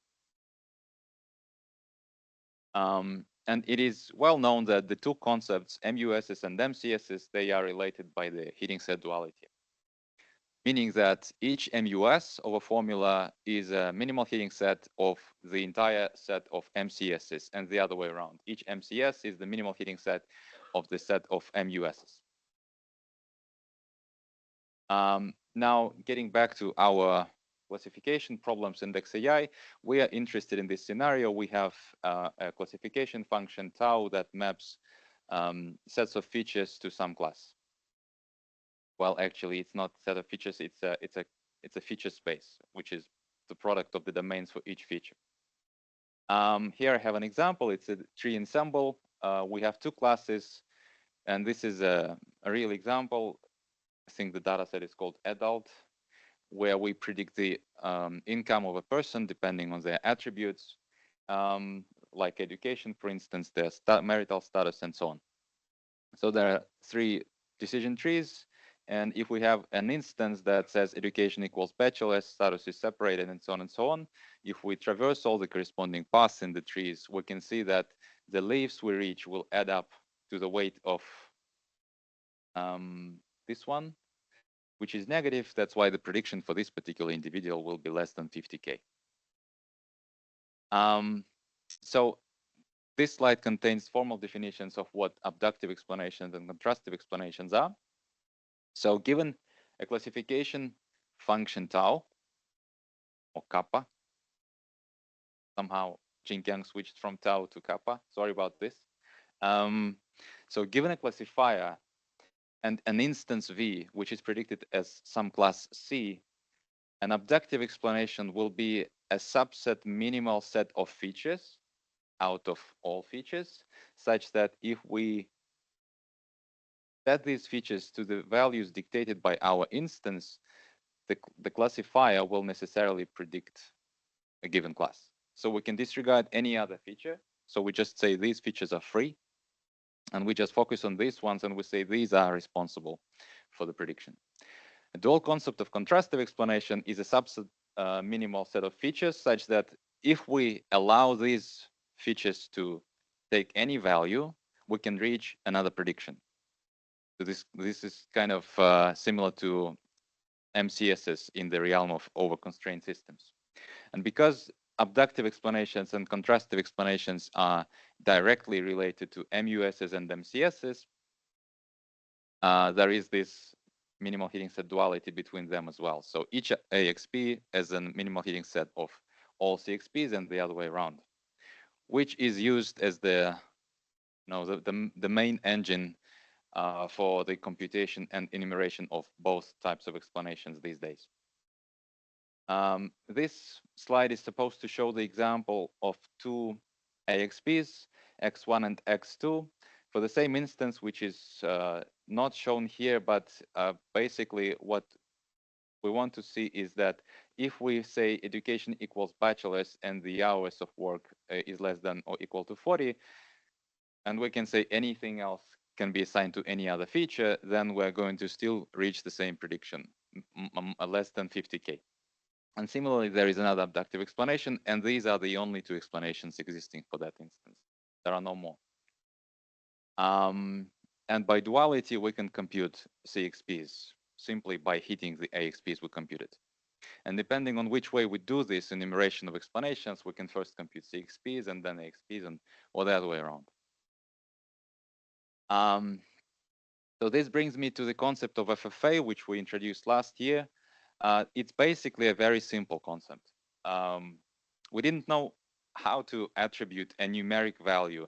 And it is well known that the two concepts, MUSs and MCSs, they are related by the Hitting set duality, meaning that each MUS of a formula is a minimal Hitting set of the entire set of MCSs, and the other way around. Each MCS is the minimal Hitting set of the set of MUSs. Now, getting back to our classification problems in XAI, we are interested in this scenario. We have a classification function tau that maps sets of features to some class. Well, actually, it's not a set of features. It's a feature space, which is the product of the domains for each feature. Here I have an example. It's a tree ensemble. We have two classes, and this is a real example. I think the data set is called adult. where we predict the income of a person depending on their attributes, like education, for instance, their marital status, and so on. So there are 3 decision trees. And if we have an instance that says education equals bachelor, status is separated, and so on, if we traverse all the corresponding paths in the trees, we can see that the leaves we reach will add up to the weight of this one, which is negative. That's why the prediction for this particular individual will be less than 50K. So this slide contains formal definitions of what abductive explanations and contrastive explanations are. So given a classification function tau, or kappa, somehow Jin-Yang switched from tau to kappa, sorry about this. So given a classifier and an instance V, which is predicted as some class C, an abductive explanation will be a subset minimal set of features out of all features, such that if we set these features to the values dictated by our instance, the classifier will necessarily predict a given class. So we can disregard any other feature. So we just say these features are free, and we just focus on these ones, and we say these are responsible for the prediction. The dual concept of contrastive explanation is a subset minimal set of features, such that if we allow these features to take any value, we can reach another prediction. So this is kind of similar to MCSs in the realm of over-constrained systems. And because abductive explanations and contrastive explanations are directly related to MUSs and MCSs, there is this minimal heating set duality between them as well. So each AXP has a minimal heating set of all CXPs and the other way around, which is used as the main engine for the computation and enumeration of both types of explanations these days. This slide is supposed to show the example of 2 AXPs, X1 and X2, for the same instance, which is not shown here, but basically what we want to see is that if we say education equals bachelor's and the hours of work is less than or equal to 40, and we can say anything else can be assigned to any other feature, then we're going to still reach the same prediction, less than 50K. And similarly, there is another abductive explanation, and these are the only 2 explanations existing for that instance. There are no more. And by duality, we can compute CXPs simply by hitting the AXPs we computed. And depending on which way we do this enumeration of explanations, we can first compute CXPs and then AXPs, or the other way around. So this brings me to the concept of FFA, which we introduced last year. It's basically a very simple concept. We didn't know how to attribute a numeric value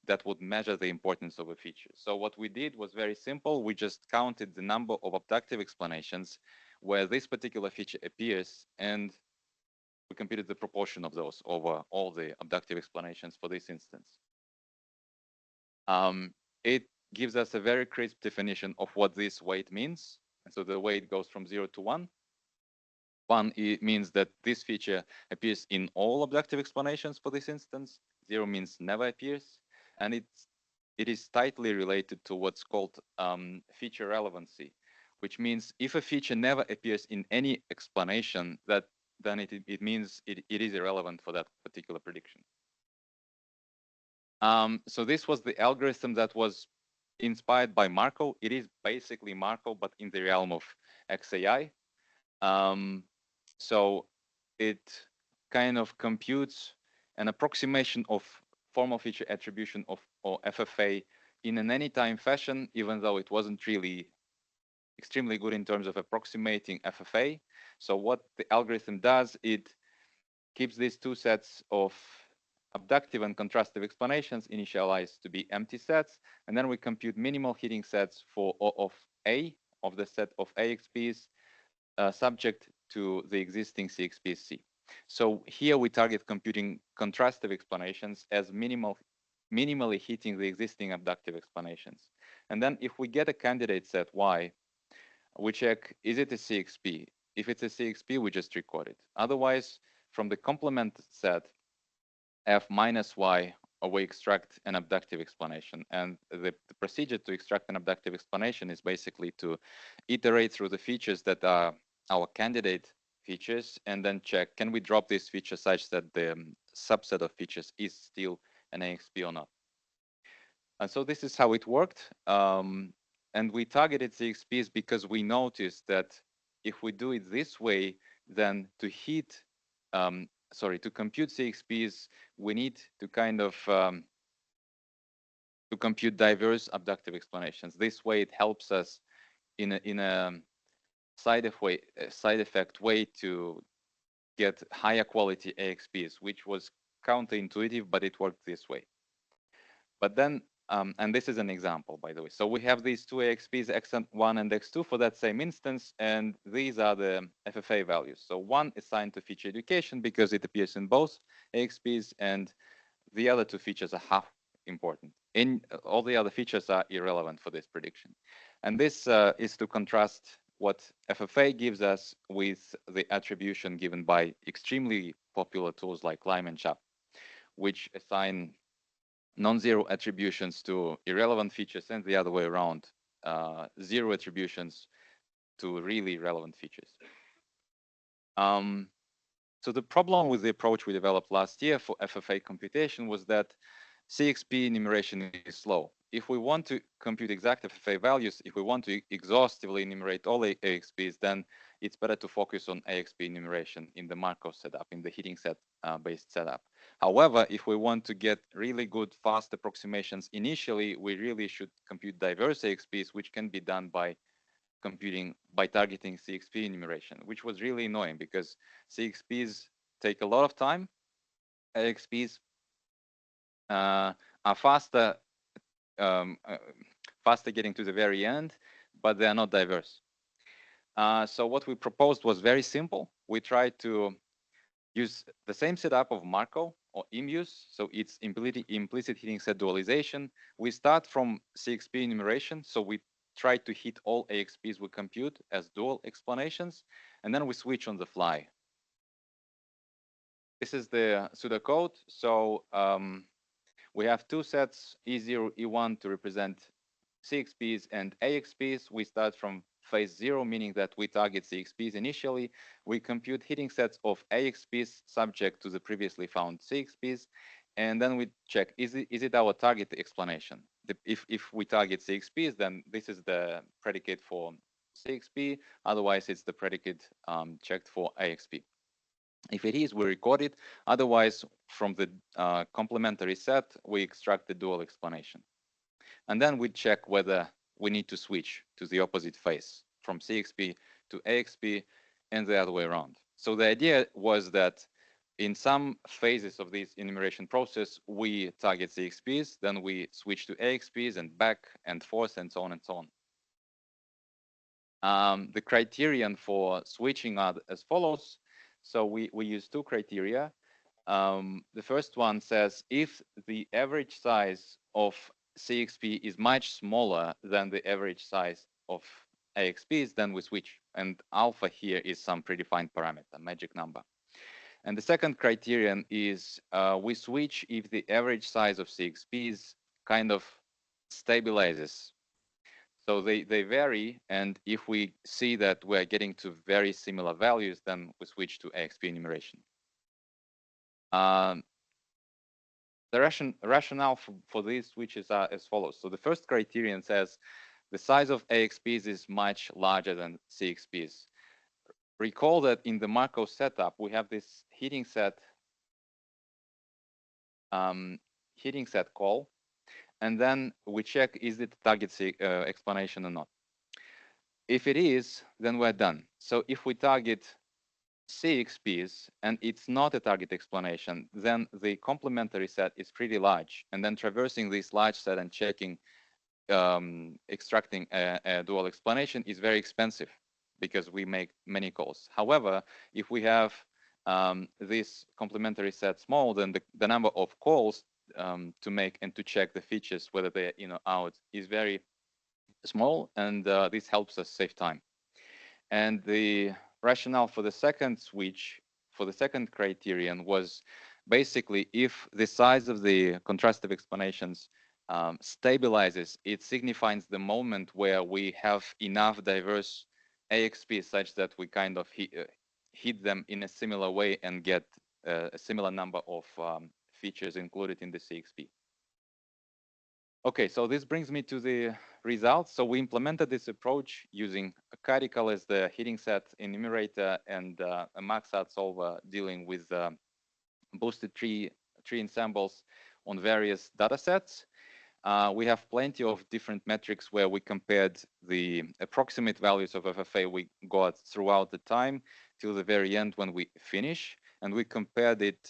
that would measure the importance of a feature. So what we did was very simple. We just counted the number of abductive explanations where this particular feature appears, and we computed the proportion of those over all the abductive explanations for this instance. It gives us a very crisp definition of what this weight means. And so the weight goes from 0 to 1. 1 means that this feature appears in all abductive explanations for this instance. 0 means never appears. And it is tightly related to what's called feature relevancy, which means if a feature never appears in any explanation, then it means it is irrelevant for that particular prediction. So this was the algorithm that was inspired by Markov. It is basically Markov, but in the realm of XAI. So it kind of computes an approximation of formal feature attribution or FFA in an anytime fashion, even though it wasn't really extremely good in terms of approximating FFA. So what the algorithm does, it keeps these 2 sets of abductive and contrastive explanations initialized to be empty sets, and then we compute minimal heating sets for of the set of AXPs subject to the existing CXPC. So here we target computing contrastive explanations as minimally heating the existing abductive explanations. And then if we get a candidate set Y, we check, is it a CXP? If it's a CXP, we just record it. Otherwise, from the complement set, f minus y, we extract an abductive explanation. And the procedure to extract an abductive explanation is basically to iterate through the features that are our candidate features and then check, can we drop this feature such that the subset of features is still an AXP or not? And so this is how it worked. And we targeted CXPs because we noticed that if we do it this way, then to compute CXPs, we need to kind of to compute diverse abductive explanations. This way, it helps us in a side effect way to get higher quality AXPs, which was counterintuitive, but it worked this way. But then, and this is an example, by the way. So we have these two AXPs, X1 and X2 for that same instance, and these are the FFA values. So one is assigned to feature education because it appears in both AXPs, and the other two features are half important. All the other features are irrelevant for this prediction. And this is to contrast what FFA gives us with the attribution given by extremely popular tools like Lime and CHAP, which assign non-zero attributions to irrelevant features and the other way around, zero attributions to really relevant features. So the problem with the approach we developed last year for FFA computation was that CXP enumeration is slow. If we want to compute exact FFA values, if we want to exhaustively enumerate all AXPs, then it's better to focus on AXP enumeration in the Markov setup, in the heating set based setup. However, if we want to get really good, fast approximations initially, we really should compute diverse AXPs, which can be done by targeting CXP enumeration, which was really annoying because CXPs take a lot of time. AXPs are faster getting to the very end, but they are not diverse. So what we proposed was very simple. We tried to use the same setup of Markov or IMUs, so it's implicit heating set dualization. We start from CXP enumeration, so we try to hit all AXPs we compute as dual explanations, and then we switch on the fly. This is the pseudocode. So we have two sets, E0, E1, to represent CXPs and AXPs. We start from phase 0, meaning that we target CXPs initially. We compute heating sets of AXPs subject to the previously found CXPs. And then we check, is it our target explanation? If we target CXPs, then this is the predicate for CXP. Otherwise, it's the predicate checked for AXP. If it is, we record it. Otherwise, from the complementary set, we extract the dual explanation. And then we check whether we need to switch to the opposite phase from CXP to AXP and the other way around. So the idea was that in some phases of this enumeration process, we target CXPs, then we switch to AXPs and back and forth and so on and so on. The criterion for switching are as follows. So we use two criteria. The first one says if the average size of CXP is much smaller than the average size of AXPs, then we switch. And alpha here is some predefined parameter, magic number. And the second criterion is we switch if the average size of CXPs kind of stabilizes. So they vary, and if we see that we're getting to very similar values, then we switch to AXP enumeration. The rationale for these switches are as follows. So the first criterion says the size of AXPs is much larger than CXPs. Recall that in the Markov setup, we have this heating set call, and then we check is it target explanation or not. If it is, then we're done. So if we target CXPs and it's not a target explanation, then the complementary set is pretty large. And then traversing this large set and checking, extracting a dual explanation is very expensive because we make many calls. However, if we have this complementary set small, then the number of calls to make and to check the features, whether they're in or out, is very small, and this helps us save time. And the rationale for the second switch, for the second criterion, was basically if the size of the contrastive explanations stabilizes, it signifies the moment where we have enough diverse AXP such that we kind of hit them in a similar way and get a similar number of features included in the CXP. Okay, so this brings me to the results. So we implemented this approach using a Cadical as the heating set enumerator and a MaxSat solver dealing with boosted tree ensembles on various data sets. We have plenty of different metrics where we compared the approximate values of FFA we got throughout the time till the very end when we finish, and we compared it.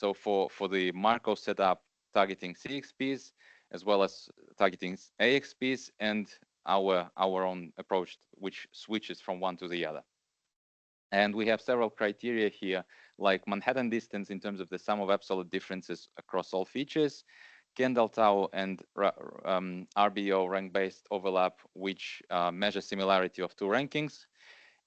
So for the Markov setup, targeting CXPs as well as targeting AXPs, and our own approach, which switches from one to the other. And we have several criteria here, like Manhattan distance in terms of the sum of absolute differences across all features, Kendall tau and RBO rank-based overlap, which measure similarity of two rankings,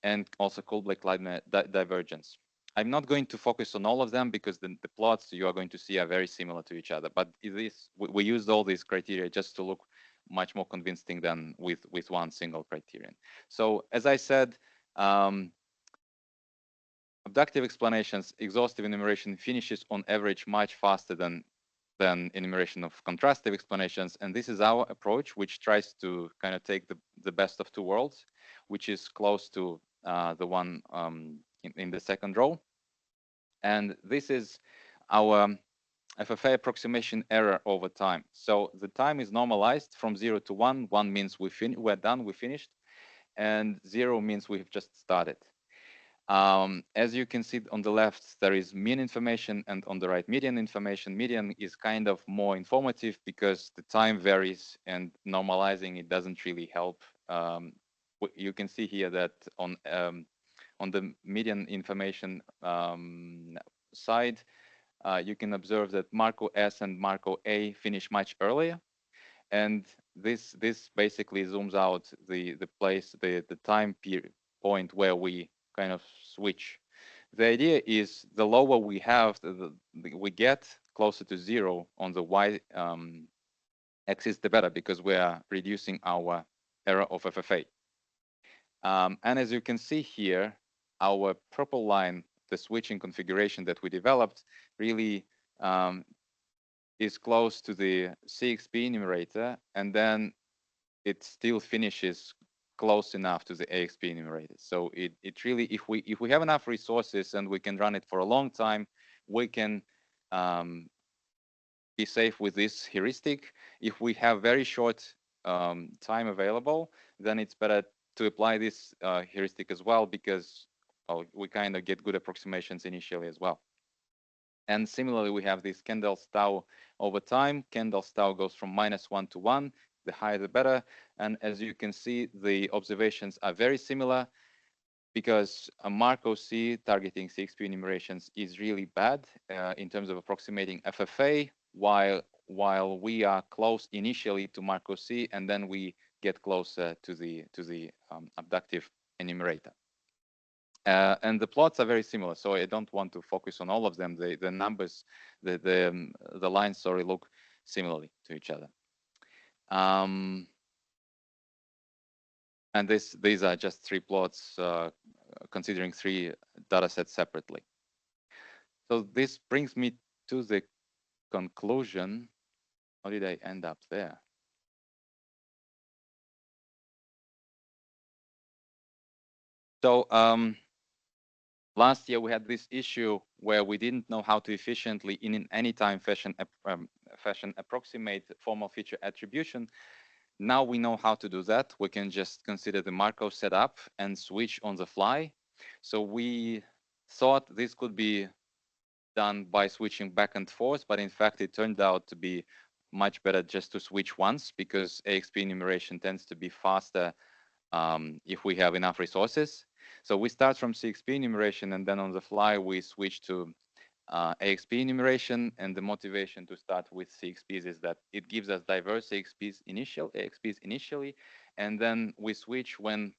and also Kullback-Leibniz divergence. I'm not going to focus on all of them because the plots you are going to see are very similar to each other. But we used all these criteria just to look much more convincing than with one single criterion. So as I said, abductive explanations, exhaustive enumeration finishes on average much faster than enumeration of contrastive explanations. And this is our approach, which tries to kind of take the best of two worlds, which is close to the one in the second row. And this is our FFA approximation error over time. So the time is normalized from 0 to 1. 1 means we're done, we finished, and 0 means we've just started. As you can see on the left, there is mean information, and on the right, median information. Median is kind of more informative because the time varies, and normalizing it doesn't really help. You can see here that on the median information side, you can observe that Marco S and Marco A finish much earlier. And this basically zooms out the time period point where we kind of switch. The idea is the lower we have, we get closer to 0 on the Y axis, the better, because we are reducing our error of FFA. And as you can see here, our purple line, the switching configuration that we developed, really is close to the CXP enumerator, and then it still finishes close enough to the AXP enumerator. So it really, if we have enough resources and we can run it for a long time, we can be safe with this heuristic. If we have very short time available, then it's better to apply this heuristic as well, because we kind of get good approximations initially as well. And similarly, we have this Kendall's tau over time. Kendall's tau goes from -1 to 1. The higher, the better. And as you can see, the observations are very similar, because a Marco C targeting CXP enumerations is really bad in terms of approximating FFA, while we are close initially to Marco C, and then we get closer to the abductive enumerator. And the plots are very similar, so I don't want to focus on all of them. The numbers, the lines, sorry, look similarly to each other. And these are just 3 plots considering 3 data sets separately. So this brings me to the conclusion. How did I end up there? So last year we had this issue where we didn't know how to efficiently, in an anytime fashion approximate formal feature attribution. Now we know how to do that. We can just consider the Markov setup and switch on the fly. So we thought this could be done by switching back and forth, but in fact it turned out to be much better just to switch once, because AXP enumeration tends to be faster if we have enough resources. So we start from CXP enumeration, and then on the fly we switch to AXP enumeration. And the motivation to start with CXPs is that it gives us diverse AXPs initially, and then we switch when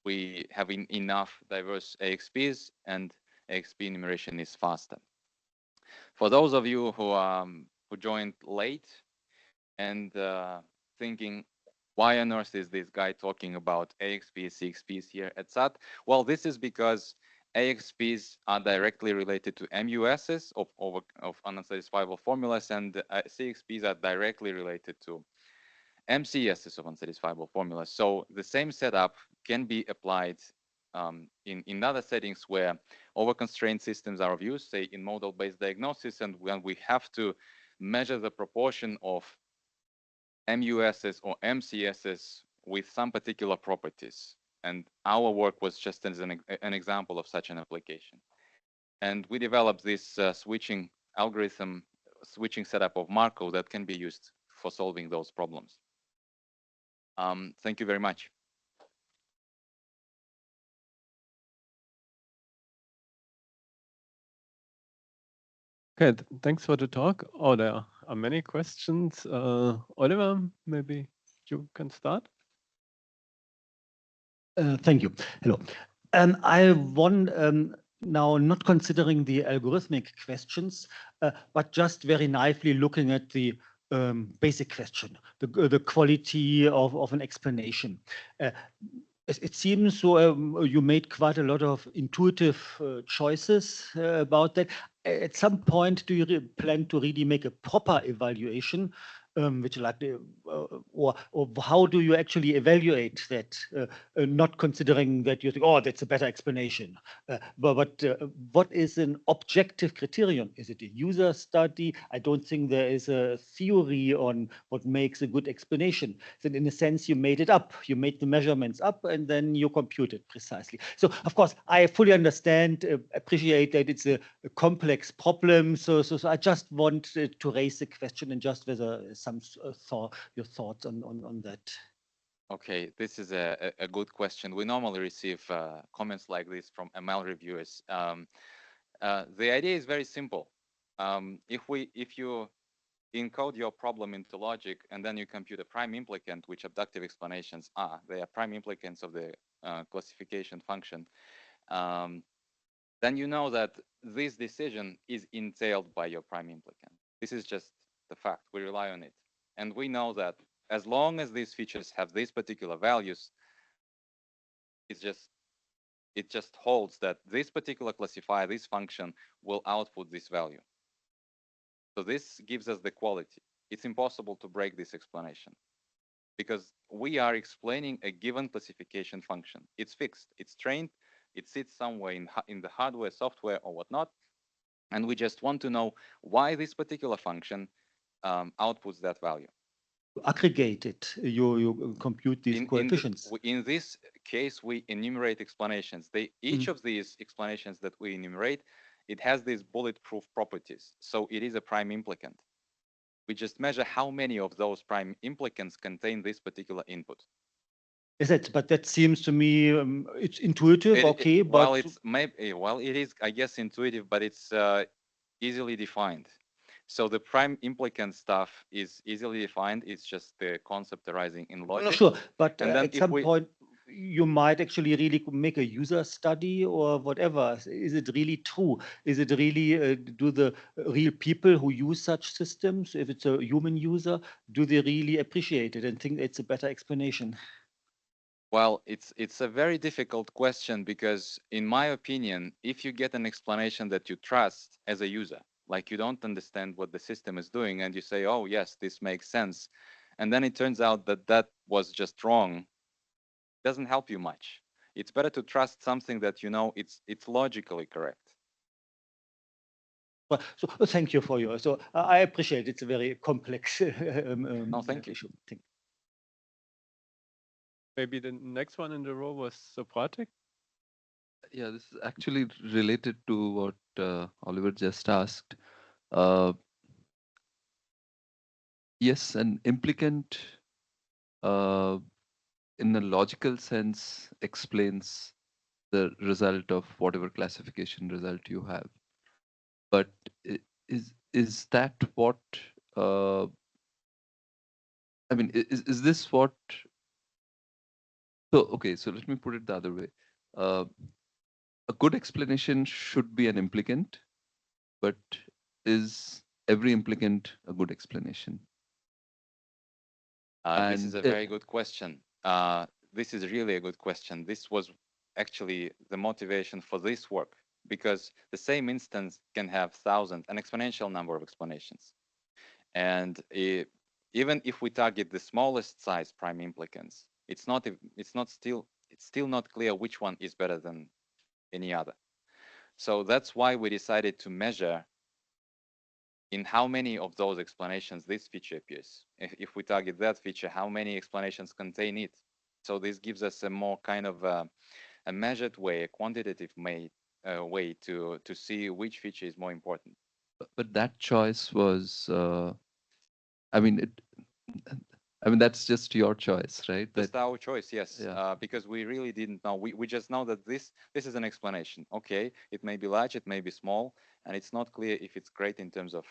we have enough diverse AXPs and AXP enumeration is faster. For those of you who joined late and thinking, why on earth is this guy talking about AXPs, CXPs here at SAT? Well, this is because AXPs are directly related to MUSs of unsatisfiable formulas, and CXPs are directly related to MCSs of unsatisfiable formulas. So the same setup can be applied in other settings where overconstrained systems are of use, say in model-based diagnosis, and when we have to measure the proportion of MUSs or MCSs with some particular properties. And our work was just as an example of such an application. And we developed this switching algorithm, switching setup of Markov that can be used for solving those problems. Thank you very much. Okay, thanks for the talk. Oh, there are many questions. Oliver, maybe you can start. Thank you. Hello. I want now not considering the algorithmic questions, but just very naively looking at the basic question, the quality of an explanation. It seems so you made quite a lot of intuitive choices about that. At some point, do you plan to really make a proper evaluation, which like or how do you actually evaluate that? Not considering that you think, oh, that's a better explanation. But what is an objective criterion? Is it a user study? I don't think there is a theory on what makes a good explanation. Then in a sense, you made it up. You made the measurements up and then you compute it precisely. So of course, I fully understand, appreciate that it's a complex problem. So I just want to raise the question and just whether some your thoughts on that. Okay, this is a good question. We normally receive comments like this from ML reviewers. The idea is very simple. If you encode your problem into logic and then you compute a prime implicant, which abductive explanations are, they are prime implicants of the classification function, then you know that this decision is entailed by your prime implicant. This is just the fact. We rely on it. And we know that as long as these features have these particular values, it just holds that this particular classifier, this function, will output this value. So this gives us the quality. It's impossible to break this explanation because we are explaining a given classification function. It's fixed, it's trained, it sits somewhere in the hardware, software, or whatnot. And we just want to know why this particular function outputs that value. Aggregate it, you compute these coefficients. In this case, we enumerate explanations. Each of these explanations that we enumerate, it has these bulletproof properties. So it is a prime implicant. We just measure how many of those prime implicants contain this particular input. Is it? But that seems to me it's intuitive, okay. But it is, I guess, intuitive, but it's easily defined. So the prime implicant stuff is easily defined. It's just the concept arising in logic. No, sure, but at some point you might actually really make a user study or whatever. Is it really true? Is it really, do the real people who use such systems, if it's a human user, do they really appreciate it and think it's a better explanation? Well, it's a very difficult question because in my opinion, if you get an explanation that you trust as a user, like you don't understand what the system is doing and you say, oh, yes, this makes sense. And then it turns out that that was just wrong. It doesn't help you much. It's better to trust something that you know it's logically correct. Well, so thank you for your, so I appreciate it's a very complex no, thank you. issue. Thank you. Maybe the next one in the row was Sopratic. Yeah, this is actually related to what Oliver just asked. Yes, an implicant in a logical sense explains the result of whatever classification result you have. But is that what, I mean, is this what, So, okay, so let me put it the other way. A good explanation should be an implicant, but is every implicant a good explanation? This is And a very good question. This is really a good question. This was actually the motivation for this work, because the same instance can have an exponential number of explanations. And even if we target the smallest size prime implicants, it's still not clear which one is better than any other. So that's why we decided to measure in how many of those explanations this feature appears. If we target that feature, how many explanations contain it? So this gives us a more kind of a measured way, a quantitative way to see which feature is more important. but that choice was, I mean, I mean, that's just your choice, right? Just That, our choice, yes, yeah. because we really didn't know. We just know that this is an explanation. Okay, it may be large, it may be small, and it's not clear if it's great in terms of,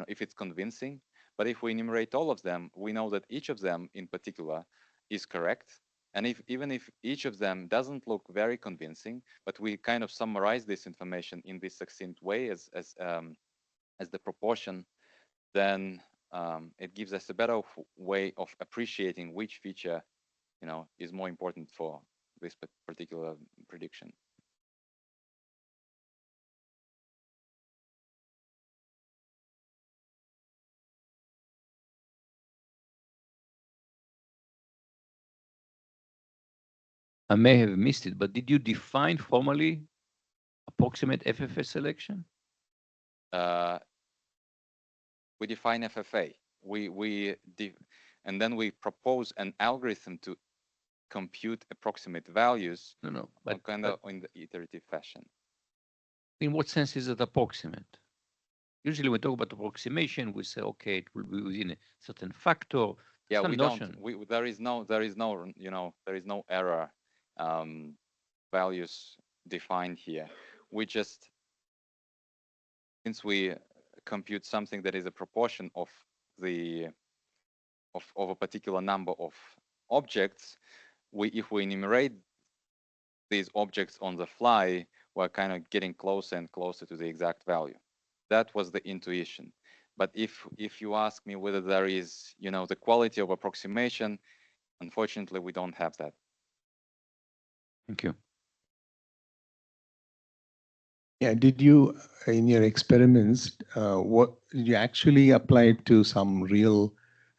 if it's convincing. But if we enumerate all of them, we know that each of them in particular is correct. And even if each of them doesn't look very convincing, but we kind of summarize this information in this succinct way as the proportion, then it gives us a better way of appreciating which feature is more important for this particular prediction. I may have missed it, but did you define formally approximate FFA selection? We define FFA. And then we propose an algorithm to compute approximate values. No, but kind of in the iterative fashion. In what sense is it approximate? Usually, when we talk about approximation, we say, okay, it will be within a certain factor. Yeah, some we notion. don't. There is no error values defined here. We just, since we compute something that is a proportion of a particular number of objects, if we enumerate these objects on the fly, we're kind of getting closer and closer to the exact value. That was the intuition. But if you ask me whether there is, the quality of approximation, unfortunately, we don't have that. Thank you. Yeah, did you, in your experiments, what did you actually apply it to some real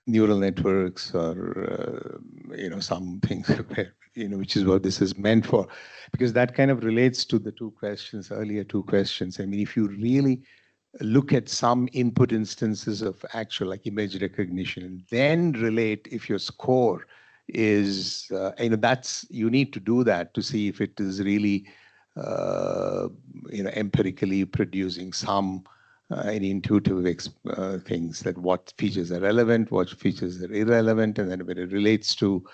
neural networks or, some things where, which is what this is meant for? Because that kind of relates to the earlier two questions. I mean, if you really look at some input instances of actual like image recognition and then relate if your score is, that's, you need to do that to see if it is really empirically producing some any intuitive things, that what features are relevant, what features are irrelevant, and then when it relates to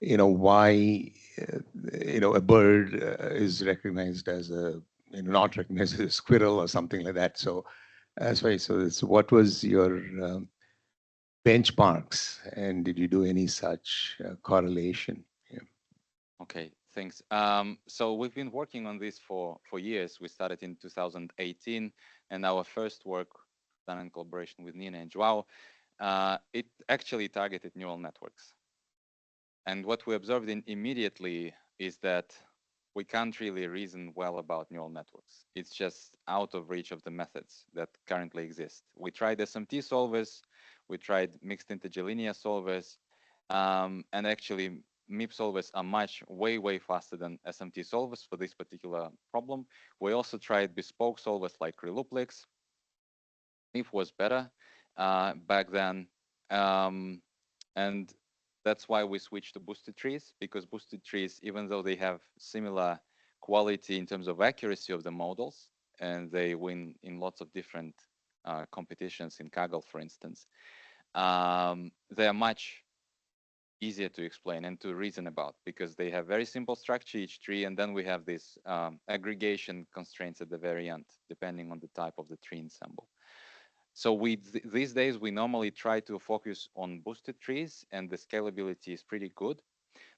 why a bird is recognized as a not recognized as a squirrel or something like that. So what was your benchmarks, and did you do any such correlation? Yeah. Okay, thanks. So we've been working on this for years. We started in 2018, and our first work done in collaboration with Nina and Joao, it actually targeted neural networks. And what we observed immediately is that we can't really reason well about neural networks. It's just out of reach of the methods that currently exist. We tried SMT solvers, we tried mixed integer linear solvers, and actually MIP solvers are way faster than SMT solvers for this particular problem. We also tried bespoke solvers like Relooplix. MIP was better back then. And that's why we switched to boosted trees, because boosted trees, even though they have similar quality in terms of accuracy of the models, and they win in lots of different competitions in Kaggle, for instance, they are much easier to explain and to reason about, because they have very simple structure, each tree, and then we have this aggregation constraints at the very end, depending on the type of the tree ensemble. So these days, we normally try to focus on boosted trees, and the scalability is pretty good.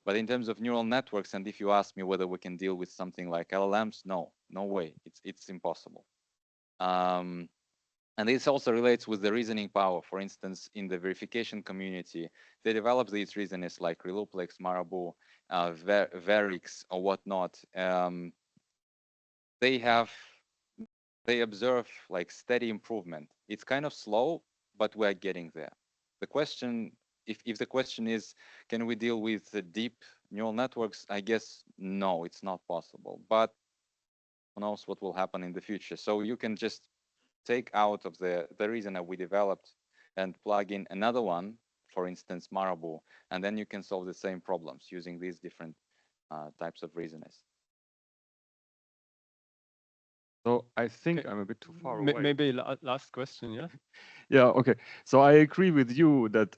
But in terms of neural networks, and if you ask me whether we can deal with something like LLMs, no way, it's impossible. And this also relates with the reasoning power. For instance, in the verification community, they develop these reasoners like Reluplex, Marabou, Verix, or whatnot. They observe like steady improvement. It's kind of slow, but we're getting there. The question, if the question is, can we deal with the deep neural networks? I guess no, it's not possible. But who knows what will happen in the future? So you can just take out of the reasoner we developed and plug in another one, for instance, Marabou, and then you can solve the same problems using these different types of reasoners. So I think Okay. I'm a bit too far away. Maybe last question, yeah? Yeah, okay. So I agree with you that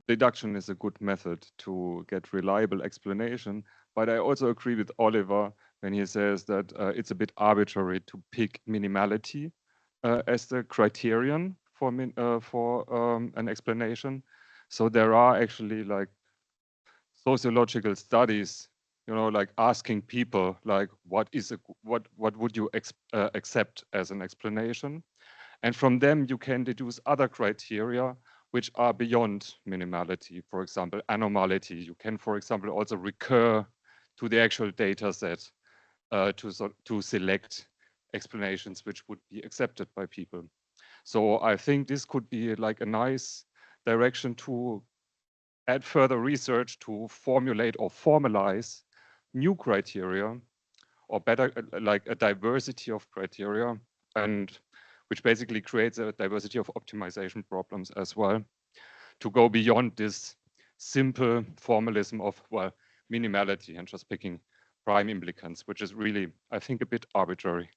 deduction is a good method to get reliable explanation, but I also agree with Oliver when he says that it's a bit arbitrary to pick minimality as the criterion for an explanation. So there are actually like sociological studies, you know, like asking people like what would you accept as an explanation, and from them you can deduce other criteria which are beyond minimality. For example, anomality. You can, for example, also recur to the actual data set to select explanations which would be accepted by people. So I think this could be like a nice direction to add further research to formulate or formalize new criteria, or better, like a diversity of criteria, and which basically creates a diversity of optimization problems as well, to go beyond this simple formalism of, well, minimality and just picking prime implicants, which is really, I think, a bit arbitrary.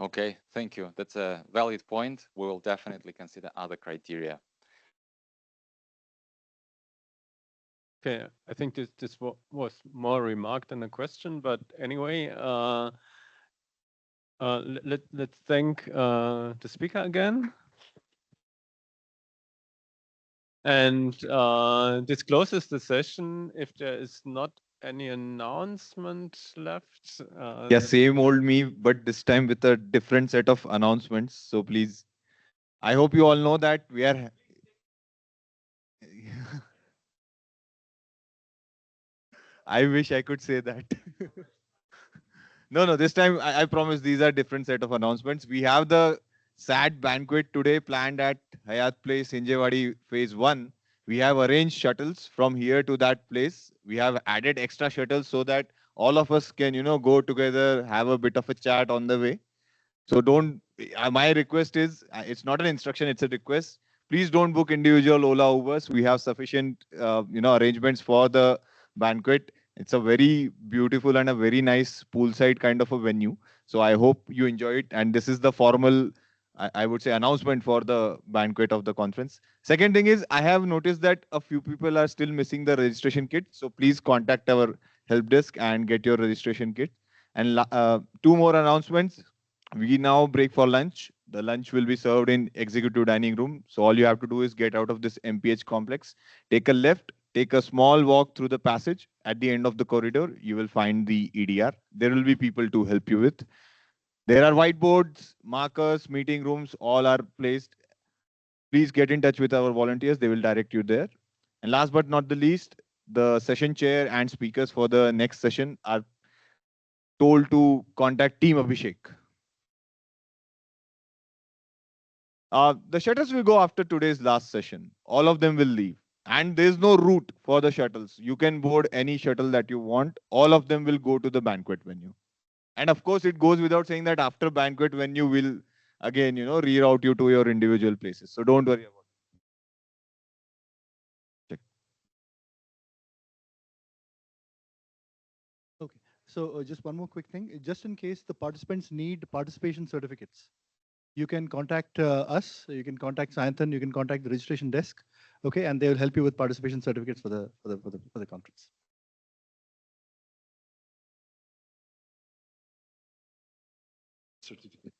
Okay, thank you. That's a valid point. We will definitely consider other criteria. Okay, I think this was more a remark than a question, but anyway, let's thank the speaker again. And this closes the session. If there is not any announcement left. Yeah, same old me, but this time with a different set of announcements. So please, I hope you all know that we are. I wish I could say that. No, this time I promise these are different set of announcements. We have the SAT banquet today planned at Hayat Place, Hinjewadi Phase 1. We have arranged shuttles from here to that place. We have added extra shuttles so that all of us can, go together, have a bit of a chat on the way. So don't, my request is, it's not an instruction, it's a request. Please don't book individual Ola Ubers. We have sufficient, arrangements for the banquet. It's a very beautiful and a very nice poolside kind of a venue. So I hope you enjoy it. And this is the formal, I would say, announcement for the banquet of the conference. Second thing is, I have noticed that a few people are still missing the registration kit. So please contact our help desk and get your registration kit. And two more announcements. We now break for lunch. The lunch will be served in executive dining room. So all you have to do is get out of this MPH complex, take a left, take a small walk through the passage. At the end of the corridor, you will find the EDR. There will be people to help you with. There are whiteboards, markers, meeting rooms, all are placed. Please get in touch with our volunteers. They will direct you there. And last but not the least, the session chair and speakers for the next session are told to contact Team Abhishek. The shuttles will go after today's last session. All of them will leave. And there's no route for the shuttles. You can board any shuttle that you want. All of them will go to the banquet venue. And of course, it goes without saying that after banquet venue will again, reroute you to your individual places. So don't worry about it. Okay. So just one more quick thing. Just in case the participants need participation certificates, you can contact us. You can contact Sayantan. You can contact the registration desk. Okay, and they will help you with participation certificates for the conference. Certificate.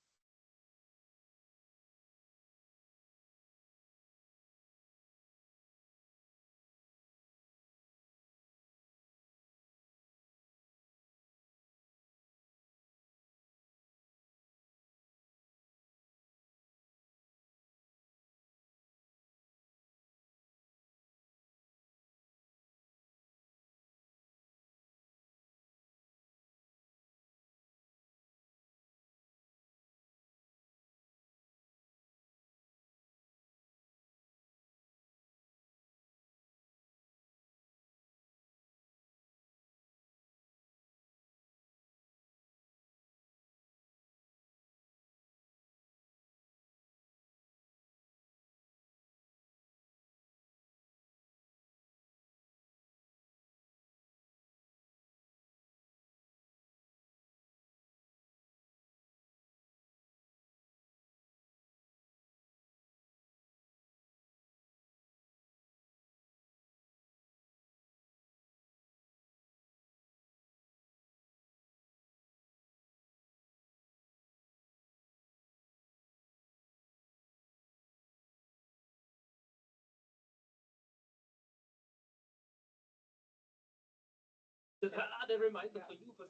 The reminder for you for